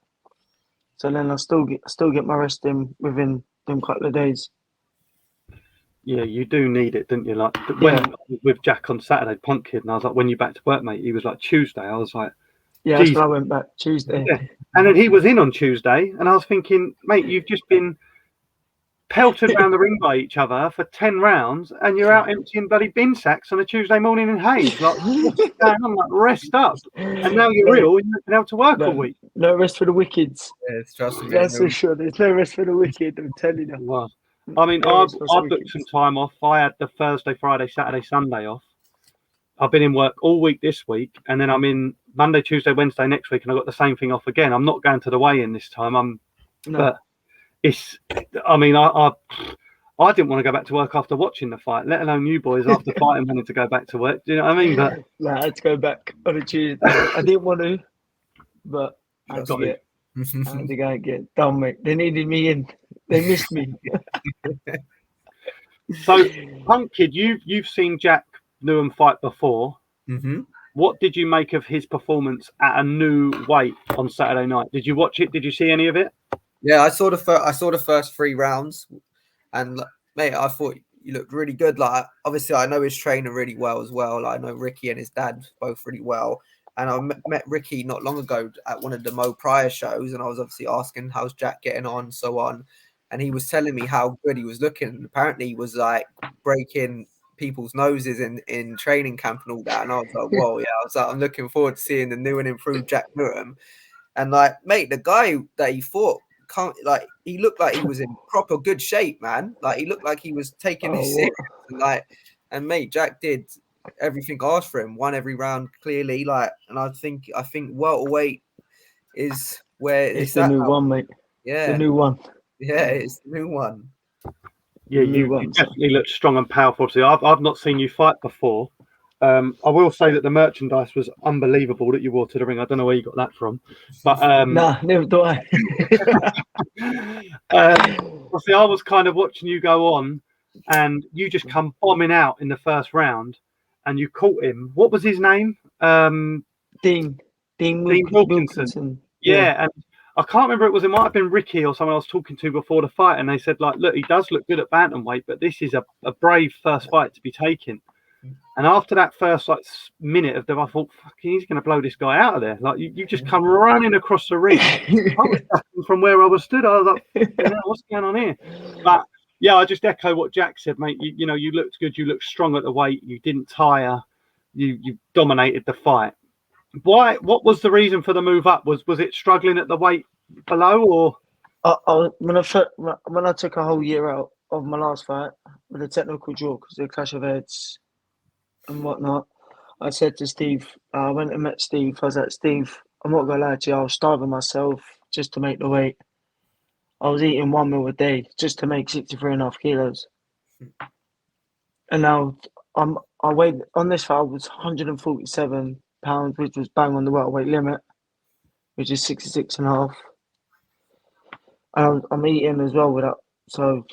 So then I'll still get my rest in within them couple of days. Yeah, you do need it, don't you? Like when with Jack on Saturday, punk kid, and I was like, when you back to work, mate? He was like, Tuesday. I was like, yeah, that's when I went back Tuesday. Yeah. And then he was in on Tuesday, and I was thinking, mate, you've just been pelted around the ring by each other for 10 rounds, and you're out emptying bloody bin sacks on a Tuesday morning in Hayes. Like, what's going on? Like, rest up. And now you're ill, and you've been able to work all week. No rest for the wickeds. Yeah, trust me. That's for sure. There's no rest for the wicked, I'm telling you. Well, I mean, I booked some time off. I had the Thursday, Friday, Saturday, Sunday off. I've been in work all week this week, and then I'm in Monday, Tuesday, Wednesday next week, and I've got the same thing off again. I'm not going to the weigh-in this time. But it's. I mean, I didn't want to go back to work after watching the fight, let alone you boys after fighting wanting to go back to work. Do you know what I mean? But I had to go back on a Tuesday. I didn't want to, but I had to go and get done, mate. They needed me in. They missed me. So, punk kid, you've seen Jack Newham fight before. Mm-hmm. What did you make of his performance at a new weight on Saturday night? Did you watch it? Did you see any of it? Yeah, I saw the first 3 rounds, and mate, I thought you looked really good. Like, obviously, I know his trainer really well as well. Like, I know Ricky and his dad both really well. And I met Ricky not long ago at one of the Mo Pryor shows, and I was obviously asking how's Jack getting on, so on. And he was telling me how good he was looking. And apparently, he was like breaking people's noses in training camp and all that. And I was like, whoa, yeah. I was like, I'm looking forward to seeing the new and improved Jack Newham. And like, mate, the guy that he fought, he looked like he was in proper good shape, man. Like, he looked like he was taking this serious. And mate, Jack did everything asked for him, won every round clearly. Like, and I think welterweight is where it's the new one, mate. Yeah, the new one. Yeah, it's the new one. Yeah, you definitely look strong and powerful. So I've not seen you fight before. I will say that the merchandise was unbelievable that you wore to the ring. I don't know where you got that from, but nah, never do I. See, I was kind of watching you go on, and you just come bombing out in the first round, and you caught him. What was his name? Dean Wilkinson. Yeah, and I can't remember. It might have been Ricky or someone I was talking to before the fight, and they said, like, look, he does look good at bantamweight, but this is a brave first fight to be taken. And after that first minute of them, I thought, fucking, he's going to blow this guy out of there. Like, you just come running across the ring. I was from where I was stood. I was like, what's going on here? But yeah, I just echo what Jack said, mate. You know, you looked good. You looked strong at the weight. You didn't tire. You dominated the fight. Why? What was the reason for the move up? Was it struggling at the weight below, or? When I took a whole year out of my last fight with a technical draw because of the clash of heads and whatnot, I said to Steve, I went and met Steve. I was like, Steve, I'm not gonna lie to you, I was starving myself just to make the weight. I was eating 1 meal a day just to make 63.5 kilos. And now I weighed on this fight, I was 147 pounds, which was bang on the welterweight limit, which is 66.5. And I'm eating as well with that. So,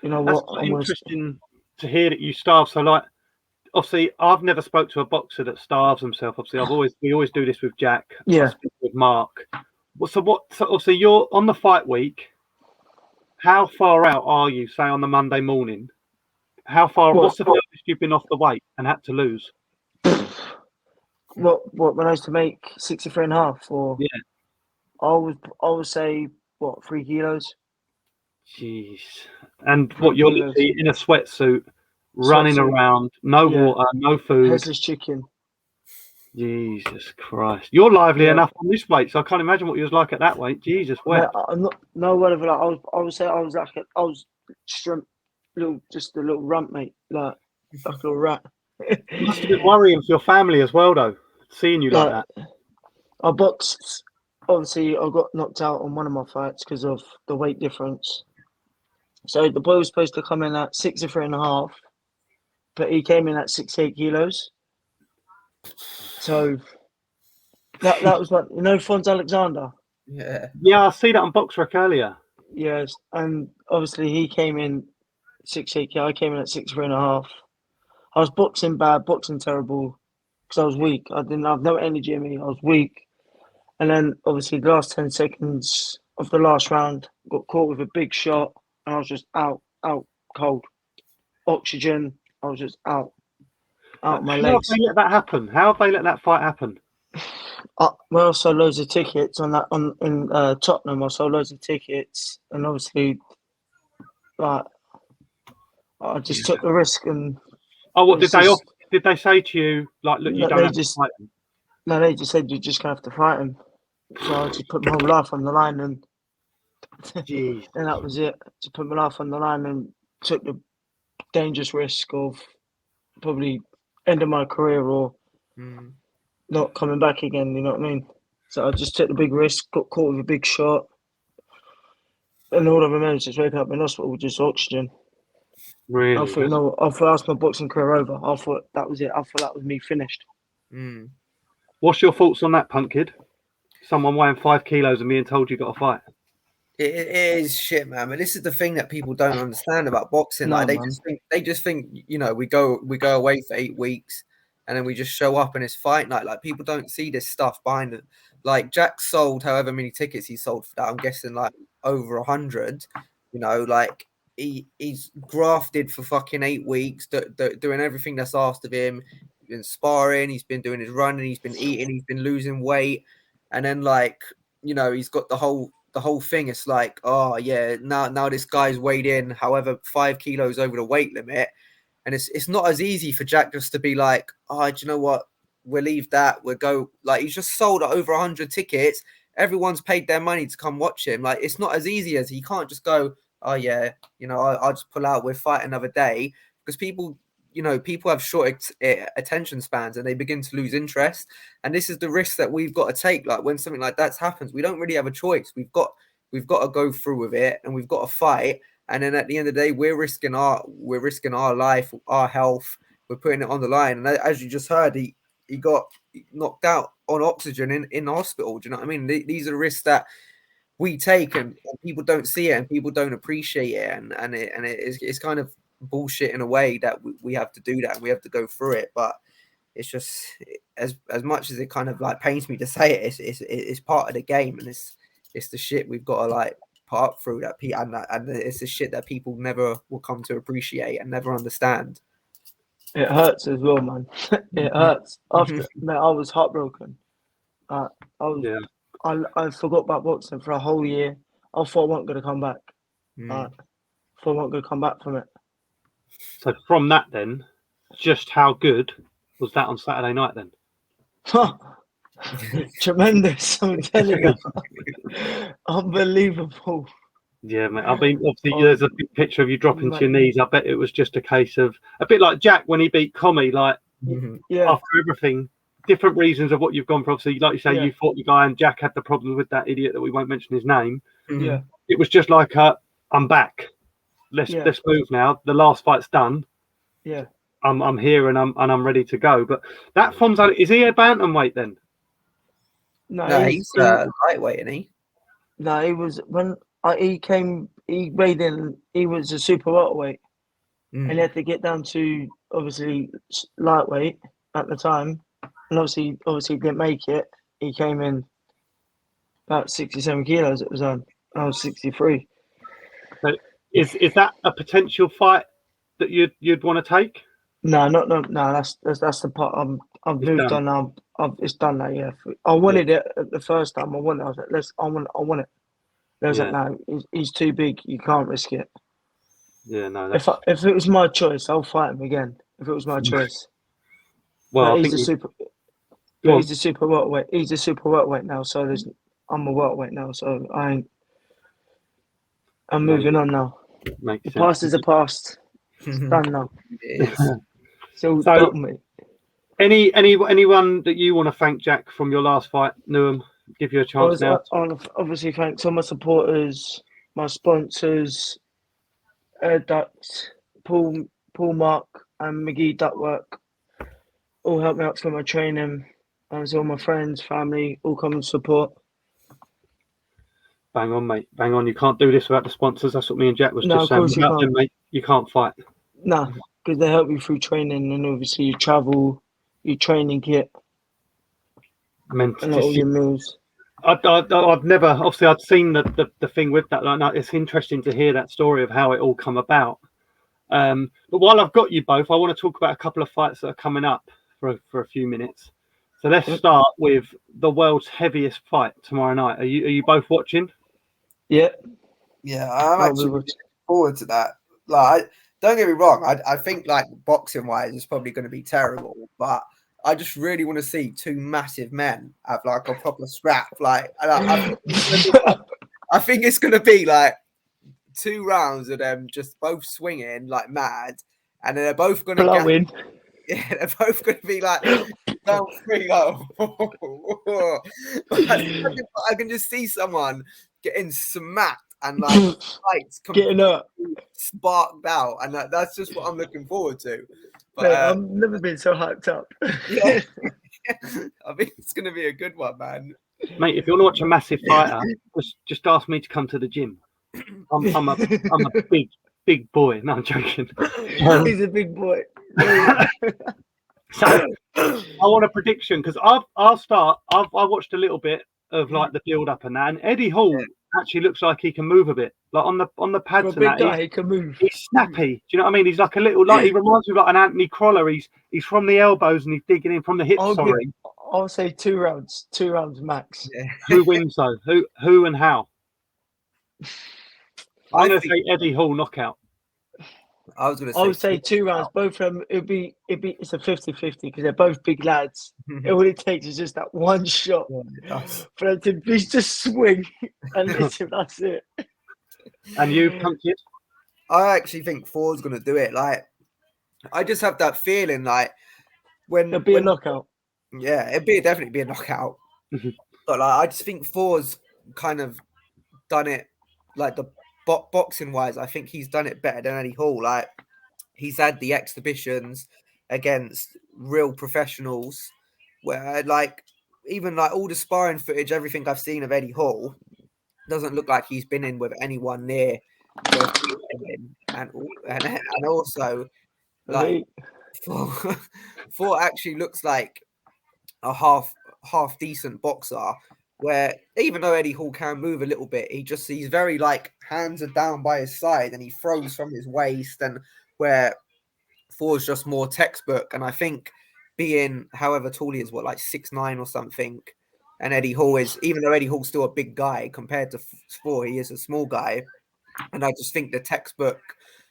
you know what? That's interesting to hear that you starve. So, like, obviously, I've never spoke to a boxer that starves himself. Obviously, we always do this with Jack. Yeah. With Mark. So obviously, you're on the fight week. How far out are you? Say on the Monday morning. How far? What's the furthest you've been off the weight and had to lose? What when I used to make 63.5, or yeah, I would say 3 kilos. Jeez. And 3 what, you're kilos. literally in a sweatsuit, running Sweatsuit. around, no Yeah. water, no food. Headless chicken. Jesus Christ. You're lively Yeah. enough on this weight, so I can't imagine what you was like at that weight. Jesus, Mate, wet. I'm not no whatever. Like I would say I was just a little rump, mate. Like a little rat. It must have been worrying for your family as well, though, seeing you like that. I boxed. Obviously, I got knocked out on one of my fights because of the weight difference. So the boy was supposed to come in at 63.5, but he came in at 68 kilos. So that was what, Fonz Alexander. Yeah. Yeah, I see that on BoxRec earlier. Yes, and obviously he came in 68 kilos. I came in at 63.5. I was boxing bad, boxing terrible, because I was weak. I didn't have no energy in me. I was weak. And then, obviously, the last 10 seconds of the last round, got caught with a big shot, and I was just out cold. Oxygen, I was just out my How have legs. they let that happen? How have they let that fight happen? Well, I sold loads of tickets in Tottenham. I sold loads of tickets, and obviously, like, I just took the risk. And Oh, what did they say to you? Like, look, you don't have to fight him. No, they just said you're just gonna have to fight him. So I just put my whole life on the line, and Jeez. and that was it. Just put my life on the line and took the dangerous risk of probably ending my career or not coming back again. You know what I mean? So I just took the big risk, got caught with a big shot, and all I remember is just waking up in hospital with just oxygen. Really? I thought, I thought that's my boxing career over. I thought that was it. I thought that was me finished. What's your thoughts on that, punk kid? Someone weighing 5 kilos and being told you got to fight. It is shit, man. But this is the thing that people don't understand about boxing. Like they just think, we go away for 8 weeks and then we just show up and it's fight night. Like people don't see this stuff behind it. Like Jack sold however many tickets he sold for that. I'm guessing like over 100. Like he's grafted for fucking 8 weeks, doing everything that's asked of him. He's been sparring, he's been doing his running, he's been eating, he's been losing weight, and then he's got the whole thing. It's like, oh yeah, now this guy's weighed in however 5 kilos over the weight limit, and it's not as easy for Jack just to be like, oh, do you know what, we'll leave that, we'll go. Like he's just sold over 100 tickets, everyone's paid their money to come watch him. Like it's not as easy as he can't just go, oh yeah, I'll just pull out, we'll fight another day, because people have short attention spans and they begin to lose interest. And this is the risk that we've got to take. Like when something like that happens, we don't really have a choice. We've got to go through with it and we've got to fight. And then at the end of the day, we're risking our life, our health. We're putting it on the line. And as you just heard, he got knocked out on oxygen in hospital. Do you know what I mean? These are the risks that we take, and people don't see it and people don't appreciate it. And it's kind of bullshit in a way that we have to do that and we have to go through it. But it's just, as much as it kind of like pains me to say it, it's part of the game, and it's the shit we've got to like put up through that, and it's the shit that people never will come to appreciate and never understand. It hurts as well, man. It hurts. After man, I was heartbroken. I forgot about boxing for a whole year. I thought I wasn't going to come back. I thought I wasn't going to come back from it. So from that then, just how good was that on Saturday night then? Tremendous, I'm telling you. Unbelievable. Yeah, mate. I mean, obviously, there's a big picture of you dropping to your knees. I bet it was just a case of, a bit like Jack when he beat Comey, like, after everything, different reasons of what you've gone for. Obviously, like you say, you fought the guy and Jack had the problem with that idiot that we won't mention his name. Yeah. It was just like, I'm back. Let's move now. The last fight's done. Yeah. I'm here and I'm ready to go. But that Fonzo, is he a bantamweight then? No, he's lightweight, isn't he? No, he was when he weighed in. He was a super welterweight, and he had to get down to obviously lightweight at the time, and obviously didn't make it. He came in about 67 kilos at the time. I was 63. So is that a potential fight that you'd want to take? No. That's the part. I've moved on now. It's done now. Yeah, I wanted it at the first time. I wanted. I was like, I want it. They was Yeah. like, no, he's too big. You can't risk it. Yeah, no. If it was my choice, I'll fight him again. If it was my choice. Well, But I he's think a super. Go But on. he's a super welterweight. He's a super welterweight now. So I'm a welterweight now. So I'm moving on now. Makes The sense. past is the past. It's done now. It is. It's all So- done, mate. Anyone that you want to thank, Jack, from your last fight, Newham? Give you a chance now. Obviously, thanks all my supporters, my sponsors, Ducks, Paul Mark, and McGee Duckwork. All helped me out for my training. And all my friends, family, all come and support. Bang on, mate. Bang on. You can't do this without the sponsors. That's what me and Jack was No, just of saying. course you Without can't. them, mate, you can't fight. Nah, because they help you through training, and obviously you travel, your training kit, I mean, and all your meals. I've never, obviously, I'd seen the thing with that. Like, it's interesting to hear that story of how it all come about. But while I've got you both, I want to talk about a couple of fights that are coming up for a few minutes. So let's start with the world's heaviest fight tomorrow night. Are you both watching? Yeah. Yeah, I'm I'll be actually watching. looking forward to that. Like, don't get me wrong, I think like boxing wise it's probably going to be terrible, but I just really want to see two massive men have like a proper scrap. Like, I think it's going to be like 2 rounds of them just both swinging like mad, and then they're both going to get. Blowing. Yeah, they're both going to be like down 3-0. I can just see someone getting smacked and like lights Getting up. sparked out, and that's just what I'm looking forward to. But Mate, I've never been so hyped up. yeah, I think it's going to be a good one, man. Mate, if you want to watch a massive fighter, just ask me to come to the gym. I'm a big boy. No, I'm joking. He's a big boy. So I want a prediction because I'll start. I watched a little bit of like the build up and that, and Eddie Hall actually looks like he can move a bit. Like on the pads For a and big that, guy, he can move. he's snappy. Do you know what I mean? He's like a little he reminds me of like an Anthony Croller. He's from the elbows and he's digging in from the hips. I'll say 2 rounds. 2 rounds max. Yeah. Who wins though? Who and how? I'm going to say Eddie Hall knockout. I was going to say. I would say 2 rounds. Both of them. It's a 50-50 because they're both big lads. All it takes is just that one shot for them to just swing and listen. That's it. And you, Punched? I actually think Thor's going to do it. Like, I just have that feeling like It'll be a knockout. Yeah, definitely be a knockout. But like, I just think Thor's kind of done it, like the boxing wise. I think he's done it better than Eddie Hall. Like, he's had the exhibitions against real professionals, where like even like all the sparring footage, everything I've seen of Eddie Hall doesn't look like he's been in with anyone near. And also, like, Thor actually looks like a half decent boxer, where even though Eddie Hall can move a little bit, he's very like hands are down by his side and he throws from his waist, and where Thor's just more textbook. And I think being however tall he is, like 6'9" or something, and Eddie Hall is, even though Eddie Hall's still a big guy compared to Thor, he is a small guy. And I just think the textbook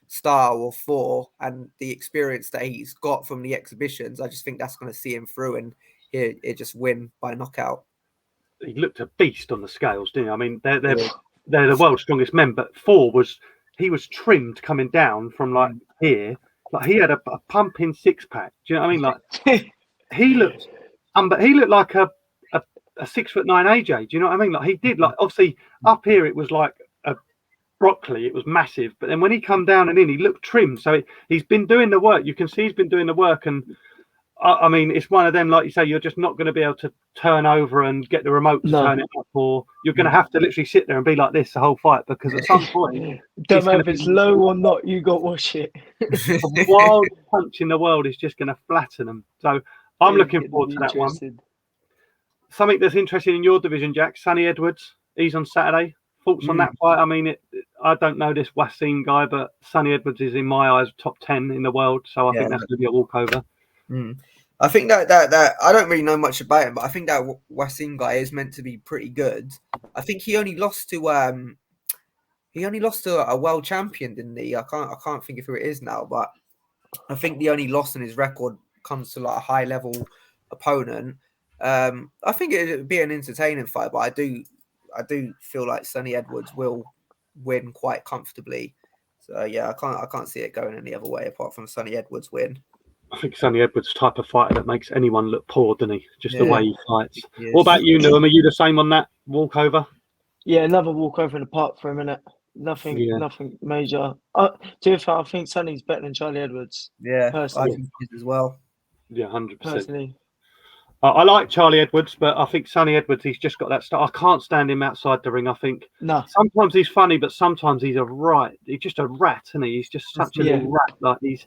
style of Thor and the experience that he's got from the exhibitions, I just think that's going to see him through and he'll just win by knockout. He looked a beast on the scales, didn't he? I mean, they're the world's strongest men, but Thor was trimmed coming down from like here. Like he had a pumping 6-pack. Do you know what I mean? Like he looked like a 6'9" AJ. Do you know what I mean? Like he did. Like obviously up here it was like a broccoli. It was massive, but then when he come down and in, he looked trimmed. So he's been doing the work. You can see he's been doing the work, and I mean it's one of them. Like you say, you're just not going to be able to turn over and get the remote to turn it up, or you're going to have to literally sit there and be like this the whole fight, because at some point, don't matter if it's low or not, you got to watch it. The wildest punch in the world is just going to flatten them. So I'm looking forward to that one. Something that's interesting in your division, Jack. Sonny Edwards, he's on Saturday. Thoughts on that fight? I mean, I don't know this Wasim guy, but Sonny Edwards is in my eyes top 10 in the world. So I think that's going to be a walkover. I think that I don't really know much about him, but I think that Wasim guy is meant to be pretty good. I think he only lost to a world champion, didn't he? I can't think of who it is now, but I think the only loss in his record comes to like a high level opponent. I think it would be an entertaining fight, but I do feel like Sonny Edwards will win quite comfortably. So yeah, I can't see it going any other way apart from Sonny Edwards win. I think Sonny Edwards type of fighter that makes anyone look poor, doesn't he? Just the way he fights. Yes. What about you, Newham? Are you the same on that walkover? Yeah, another walkover in the park for a minute. Nothing major. To be fair, I think Sonny's better than Charlie Edwards. Yeah, personally. I think he is as well. Yeah, 100%. Personally, I like Charlie Edwards, but I think Sonny Edwards, he's just got that stuff. I can't stand him outside the ring. I think sometimes he's funny, but sometimes he's he's just a rat, isn't he? He's just such a little rat. Like he's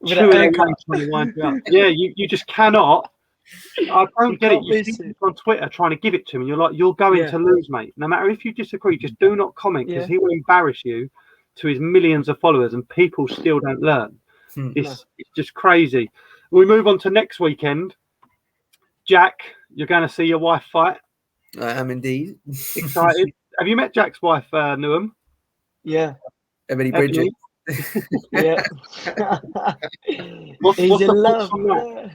chewing away trying to wind you up. Yeah, you just cannot. I don't get it. You see people on Twitter trying to give it to him, and you're like, you're going to lose, mate. No matter if you disagree, just do not comment because he will embarrass you to his millions of followers, and people still don't learn. It's just crazy. We move on to next weekend. Jack, you're going to see your wife fight. I am indeed. Excited. Have you met Jack's wife, Newham? Yeah. Ebony Bridges. Yeah. What's in the love. on that?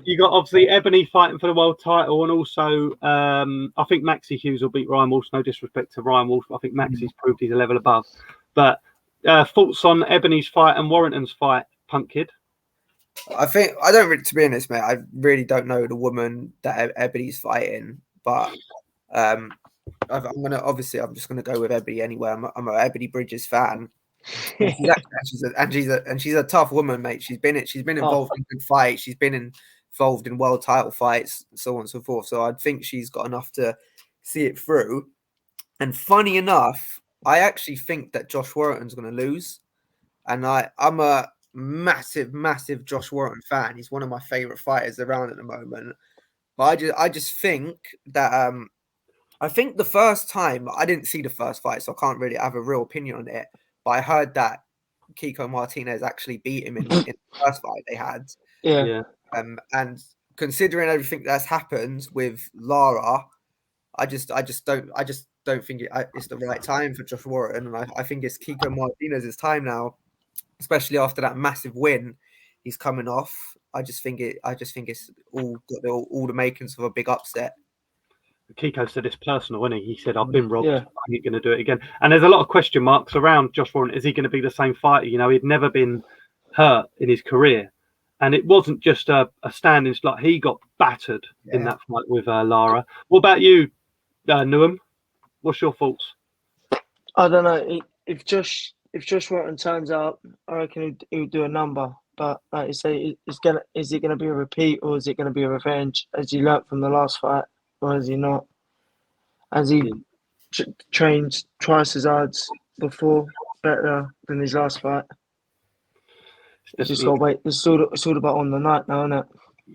You got obviously Ebony fighting for the world title, and also I think Maxie Hughes will beat Ryan Walsh. No disrespect to Ryan Walsh, I think Maxie's proved he's a level above. But thoughts on Ebony's fight and Warrington's fight, Punk Kid? To be honest, mate, I really don't know the woman that Ebony's fighting, but I'm just gonna go with Ebony anyway. I'm an Ebony Bridges fan. She's a tough woman, mate. She's been involved in good fights. She's been involved in world title fights, so on and so forth. So I think she's got enough to see it through. And funny enough, I actually think that Josh Warrington's going to lose. And I'm a massive Josh Warrington fan. He's one of my favorite fighters around at the moment. But I just think that I think the first time, I didn't see the first fight, so I can't really have a real opinion on it. But I heard that Kiko Martinez actually beat him in the first fight they had. Yeah. And considering everything that's happened with Lara, I just don't think it's the right time for Josh Warrington. And I think it's Kiko Martinez's time now, especially after that massive win he's coming off. I just think it's all got all the makings of a big upset. Kiko said it's personal, isn't he? He said, I've been robbed. I ain't going to do it again. And there's a lot of question marks around Josh Warrington. Is he going to be the same fighter? You know, he'd never been hurt in his career. And it wasn't just a standing slot. He got battered in that fight with Lara. What about you, Newham? What's your thoughts? I don't know. If Josh Warrington turns out, I reckon he'll do a number. But like you say, is it gonna be a repeat or is it gonna be a revenge? As you learnt from the last fight, or is he not? Has he trained twice as hard before, better than his last fight? Just gotta wait. It's all about on the night now, isn't it?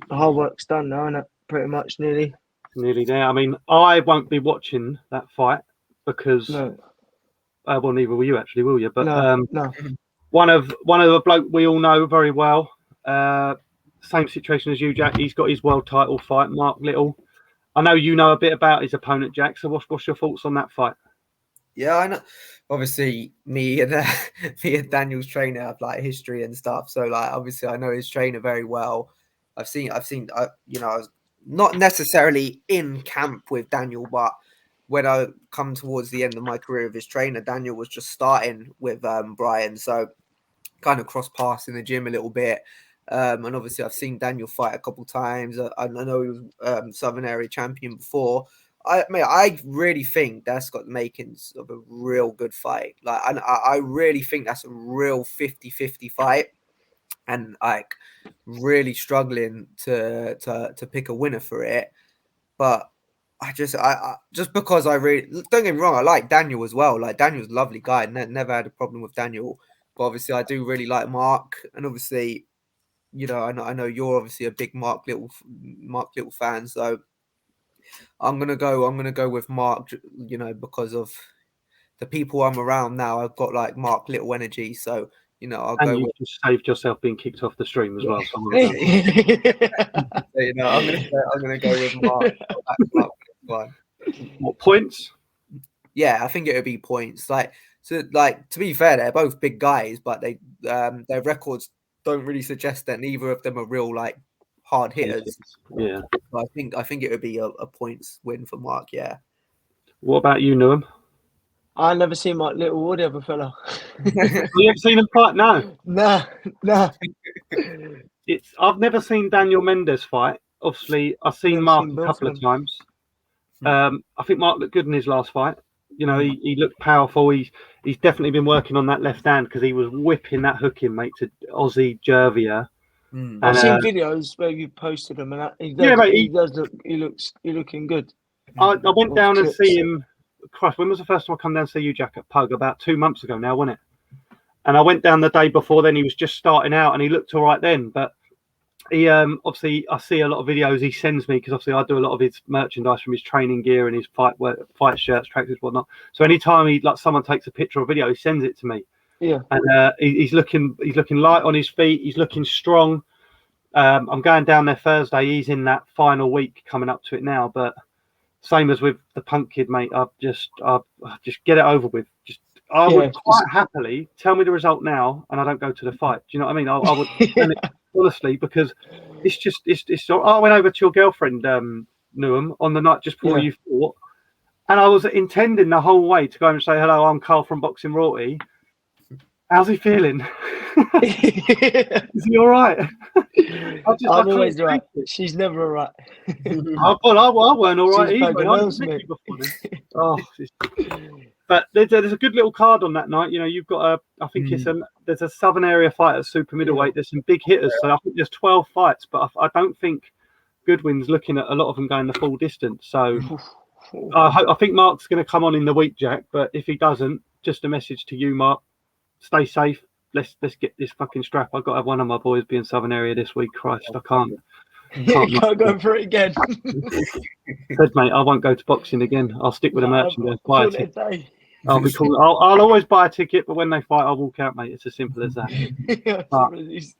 The hard work's done now, isn't it? Pretty much, nearly there. I mean, I won't be watching that fight because well, neither will you, actually, will you? But no. One of the bloke we all know very well. Same situation as you, Jack. He's got his world title fight, Mark Little. I know you know a bit about his opponent, Jack. So what's your thoughts on that fight? Yeah, I know. Obviously, me and Daniel's trainer have like history and stuff. So like, obviously, I know his trainer very well. I've seen. I was not necessarily in camp with Daniel, but when I come towards the end of my career with his trainer, Daniel was just starting with Brian. So kind of cross paths in the gym a little bit. And obviously, I've seen Daniel fight a couple times. I know he was Southern Area champion before. I really think that's got the makings of a real good fight. Like, I really think that's a real 50-50 fight, and like really struggling to pick a winner for it. But I just because I really, don't get me wrong, I like Daniel as well. Like, Daniel's a lovely guy. Never had a problem with Daniel. But obviously, I do really like Mark, and obviously, you know, I know you're obviously a big Mark Little fan, so I'm gonna go with Mark. You know, because of the people I'm around now, I've got like Mark Little energy, so you know, you just saved yourself being kicked off the stream as well. So you know, I'm gonna go with Mark. Mark one. What points? Yeah, I think it would be points. Like to be fair, they're both big guys, but they their records don't really suggest that neither of them are real like hard hitters. Yeah. But I think it would be a points win for Mark. Yeah. What about you, Newham? I never seen Mark Littlewood, ever fella. You haven't seen him fight? No. Nah. I've never seen Daniel Mendes fight. Obviously, I've seen Mark a couple of times. I think Mark looked good in his last fight. You know, he looked powerful. He's definitely been working on that left hand because he was whipping that hook in, mate, to Aussie Jervia. I've seen videos where you posted him, and he looks looking good. I went down and see him. Christ, when was the first time I come down and see you, Jack, at Pug? About 2 months ago now, wasn't it? And I went down the day before then. He was just starting out, and he looked all right then. But he obviously, I see a lot of videos he sends me because obviously I do a lot of his merchandise from his training gear and his fight shirts, tracksuits, whatnot. So anytime someone takes a picture or video, he sends it to me. Yeah. And he's looking light on his feet. He's looking strong. I'm going down there Thursday. He's in that final week coming up to it now, but. Same as with the Punk kid, mate. I just get it over with. I would quite happily tell me the result now, and I don't go to the fight. Do you know what I mean? I would honestly, because it's. I went over to your girlfriend, Newham, on the night just before you fought, and I was intending the whole way to go and say hello. I'm Carl from Boxing Royaltee. How's he feeling? Is he all right? I'm always right. She's never all right. I weren't all right either. But there's a good little card on that night. You know, you've got I think there's a Southern area fight at super middleweight. There's some big hitters. So I think there's 12 fights, but I don't think Goodwin's looking at a lot of them going the full distance. So I think Mark's going to come on in the week, Jack. But if he doesn't, just a message to you, Mark. Stay safe. Let's get this fucking strap. I've got to have one of my boys be in Southern area this week. Christ, I can't go for it again. Said, mate, I won't go to boxing again. I'll stick with the merchandise. Buy a ticket. I'll be cool. I'll always buy a ticket, but when they fight, I'll walk out, mate. It's as simple as that.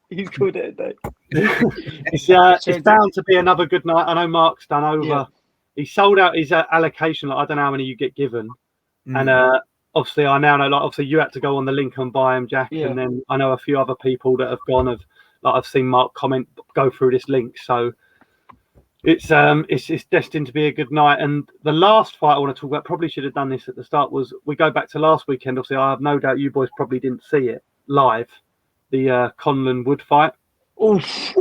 He's called it a day. It's bound to be another good night. I know Mark's done over. Yeah. He sold out his allocation. Like, I don't know how many you get given, and obviously, I now know. Like, obviously, you had to go on the link and buy them, Jack, and then I know a few other people that have gone. I've seen Mark go through this link, so it's destined to be a good night. And the last fight I want to talk about, probably should have done this at the start, was we go back to last weekend. Obviously, I have no doubt you boys probably didn't see it live, the Conlan Wood fight. I was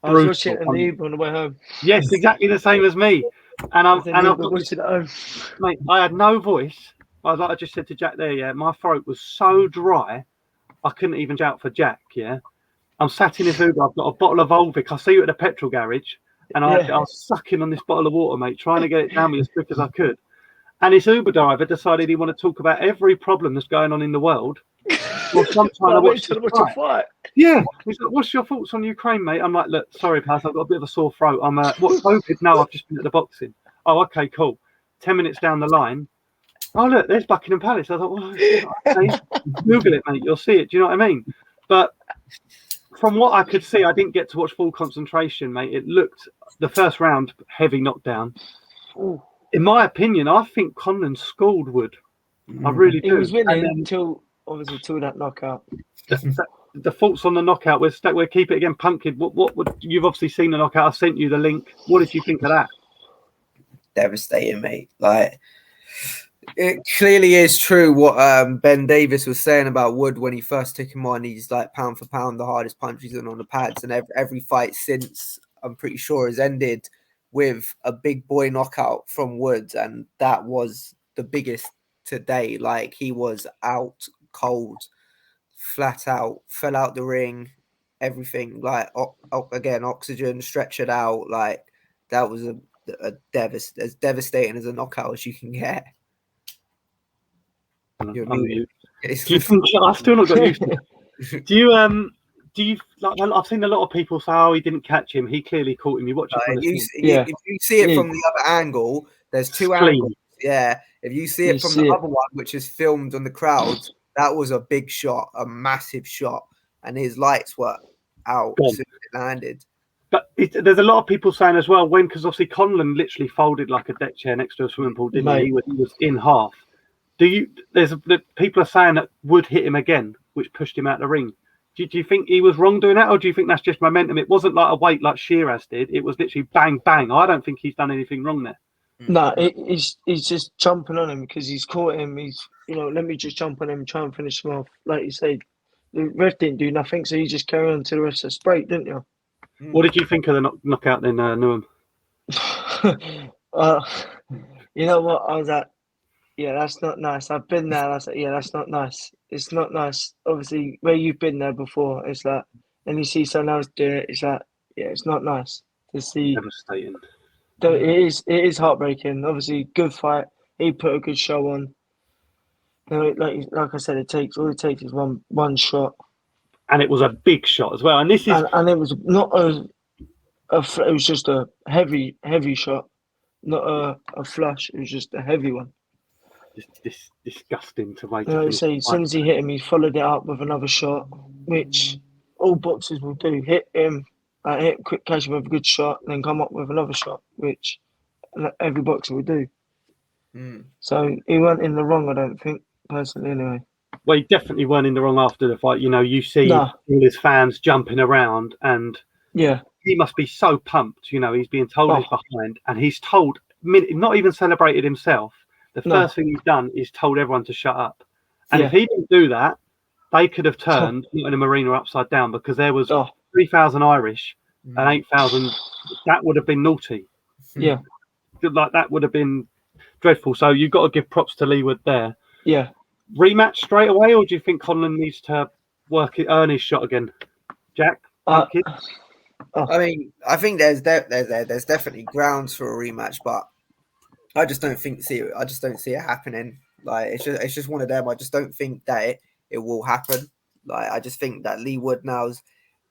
watching it in the evening on the way home. Yes, exactly the same as me. And I'm watching at home. Mate, I had no voice. Like I just said to Jack there, my throat was so dry, I couldn't even shout for Jack, I'm sat in his Uber, I've got a bottle of Volvic. I see you at the petrol garage, and I was sucking on this bottle of water, mate, trying to get it down me as quick as I could. And this Uber driver decided he wanted to talk about every problem that's going on in the world. Well, sometime I watched a fight. Yeah, he's like, "What's your thoughts on Ukraine, mate?" I'm like, "Look, sorry, pal, I've got a bit of a sore throat. I'm what COVID? No, I've just been at the boxing." Oh, okay, cool. 10 minutes down the line, oh look, there's Buckingham Palace. I thought, well, okay. Google it, mate. You'll see it. Do you know what I mean? But from what I could see, I didn't get to watch full concentration, mate. It looked the first round heavy knockdown. Ooh. In my opinion, I think Conlan schooled Wood. I really do. He was winning until that knockout. The thoughts on the knockout. We'll keep it again, Punk Kid. What would you've obviously seen the knockout? I sent you the link. What did you think of that? Devastating, mate. Like, it clearly is true what Ben Davis was saying about Wood when he first took him on. He's like pound for pound the hardest punch he's done on the pads, and every fight since, I'm pretty sure, has ended with a big boy knockout from Wood, and that was the biggest today. Like, he was out cold, flat out, fell out the ring, everything. Like, again, oxygen, stretchered out. Like, that was as devastating as a knockout as you can get. You know, I still not got used to it. Do you like? I've seen a lot of people say, "Oh, he didn't catch him. He clearly caught him." You watch it. If you see it from the other angle, there's two angles. Yeah, if you see it from the other one, which is filmed on the crowd, that was a big shot, a massive shot, and his lights were out as soon as it landed. But there's a lot of people saying as well, because obviously Conlon literally folded like a deck chair next to a swimming pool, didn't he? He was in half. People are saying that Wood hit him again, which pushed him out the ring. Do you think he was wrong doing that, or do you think that's just momentum? It wasn't like a weight like Shiraz did. It was literally bang, bang. I don't think he's done anything wrong there. No, he's just jumping on him because he's caught him. He's, let me just jump on him and try and finish him off. Like you said, the ref didn't do nothing, so he just carried on to the rest of the spray, didn't you? What did you think of the knockout then, Newham? You know what? I was like, yeah, that's not nice. I've been there. I was like, yeah, that's not nice. It's not nice. Obviously, where you've been there before, it's like, and you see someone else do it, it's like, yeah, it's not nice to see. Devastating. It is heartbreaking. Obviously, good fight. He put a good show on. Like I said, all it takes is one shot, and it was a big shot as well. And this is and it was not it was just a heavy shot, not a flush. It was just a heavy one. This disgusting to make. As soon as he hit him, he followed it up with another shot, which all boxers will do. Hit him, quick catch him with a good shot, and then come up with another shot, which every boxer will do. So he weren't in the wrong, I don't think, personally, anyway. Well, he definitely weren't in the wrong after the fight. You see all his fans jumping around, and he must be so pumped. He's being told he's behind, and he's told, not even celebrated himself. The first thing he's done is told everyone to shut up. And if he didn't do that, they could have turned in a marina upside down, because there was 3,000 Irish and 8,000. That would have been naughty. Yeah. Like, that would have been dreadful. So you've got to give props to Leigh Woods there. Yeah. Rematch straight away, or do you think Conlon needs to earn his shot again? Jack? I mean, I think there's definitely grounds for a rematch, but I just don't see it happening. Like, it's just one of them. I just don't think that it will happen. Like, I just think that Leigh Woods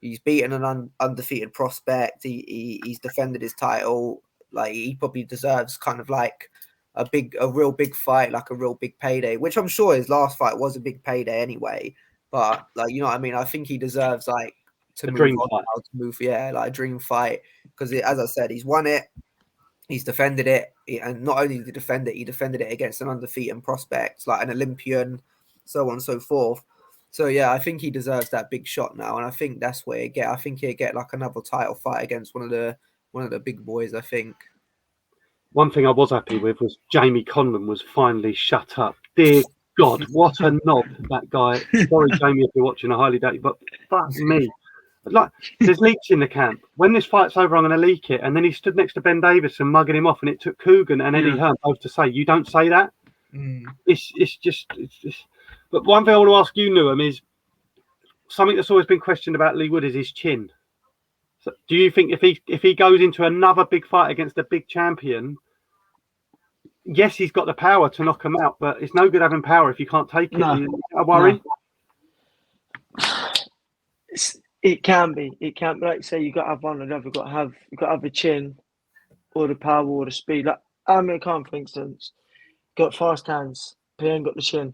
he's beaten an undefeated prospect. He's defended his title. Like, he probably deserves kind of like a real big fight, like a real big payday, which I'm sure his last fight was a big payday anyway. But, like, you know what I mean? I think he deserves like to move on, like a dream fight, because as I said, he's won it. He's defended it, and not only did he defend it, he defended it against an undefeated prospect, like an Olympian, so on and so forth. So yeah, I think he deserves that big shot now, and I think that's where I think he'll get like another title fight against one of the big boys. I think. One thing I was happy with was Jamie Conlon was finally shut up. Dear God, what a knob that guy! Sorry, Jamie, if you're watching, I highly doubt you, but fuck me. Like, there's leaks in the camp. When this fight's over, I'm going to leak it. And then he stood next to Ben Davison mugging him off, and it took Coogan and Eddie Hearn both to say, "You don't say that." It's just. But one thing I want to ask you, Newham, is something that's always been questioned about Leigh Woods is his chin. So do you think if he goes into another big fight against a big champion, yes, he's got the power to knock him out, but it's no good having power if you can't take it. No. Is that a worry? No. It can be. Like you say, you got to have one or the other. You got to have a chin, or the power, or the speed. Like Amir Khan, for instance, got fast hands. He ain't got the chin.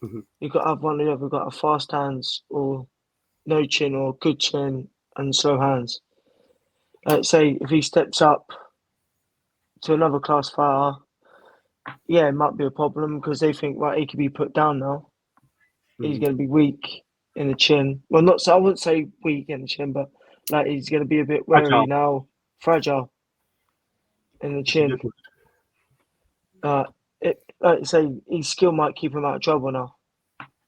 You got to have one or the other. You got to have fast hands, or no chin, or good chin and slow hands. Like say, if he steps up to another class fighter, yeah, it might be a problem, because they think, right, he could be put down now. He's going to be weak in the chin. Well, I wouldn't say weak in the chin, but like he's going to be a bit wary now, fragile in the chin. Like I say, his skill might keep him out of trouble now.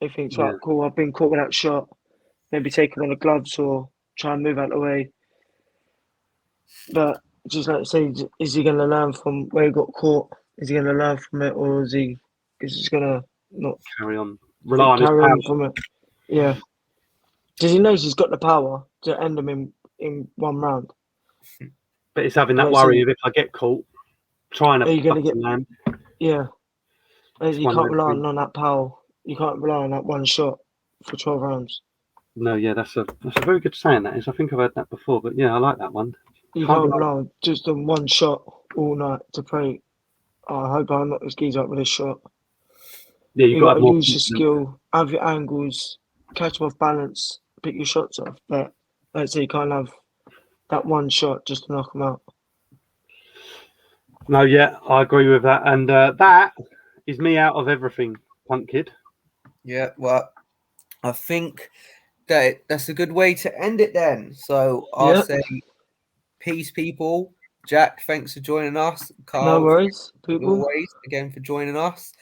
He thinks, right, cool, I've been caught with that shot. Maybe take him on the gloves or try and move out of the way. But just like I say, is he going to learn from where he got caught? Is he going to learn from it, or is he just going to not carry on from it? Yeah. Because he knows he's got the power to end him in one round. But it's having that worry of, if I get caught, trying to land. Yeah. You can't rely on that power. You can't rely on that one shot for 12 rounds. No, yeah, that's a very good saying, that is. I think I've heard that before, but yeah, I like that one. You can't rely on just on one shot all night to pray, I hope I knock this geezer up with this shot. Yeah, you've got to use your skill, have your angles, catch them off balance, pick your shots off. But let's say you can't have that one shot just to knock him out. No, yeah, I agree with that. And that is me out of everything, Punk Kid. Yeah, well, I think that's a good way to end it then. So I'll Yep. say peace, people. Jack, thanks for joining us. Carl, No worries, as people. always, again for joining us.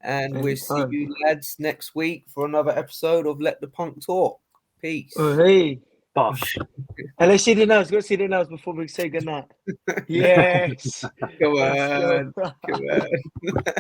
And we'll see Anytime. you lads next week for another episode of Let the Punk Talk. Peace. Oh, hey. Bosh. And let's see the nails. Go see the nails before we say goodnight. Yes. Come Let's go. on. Come on.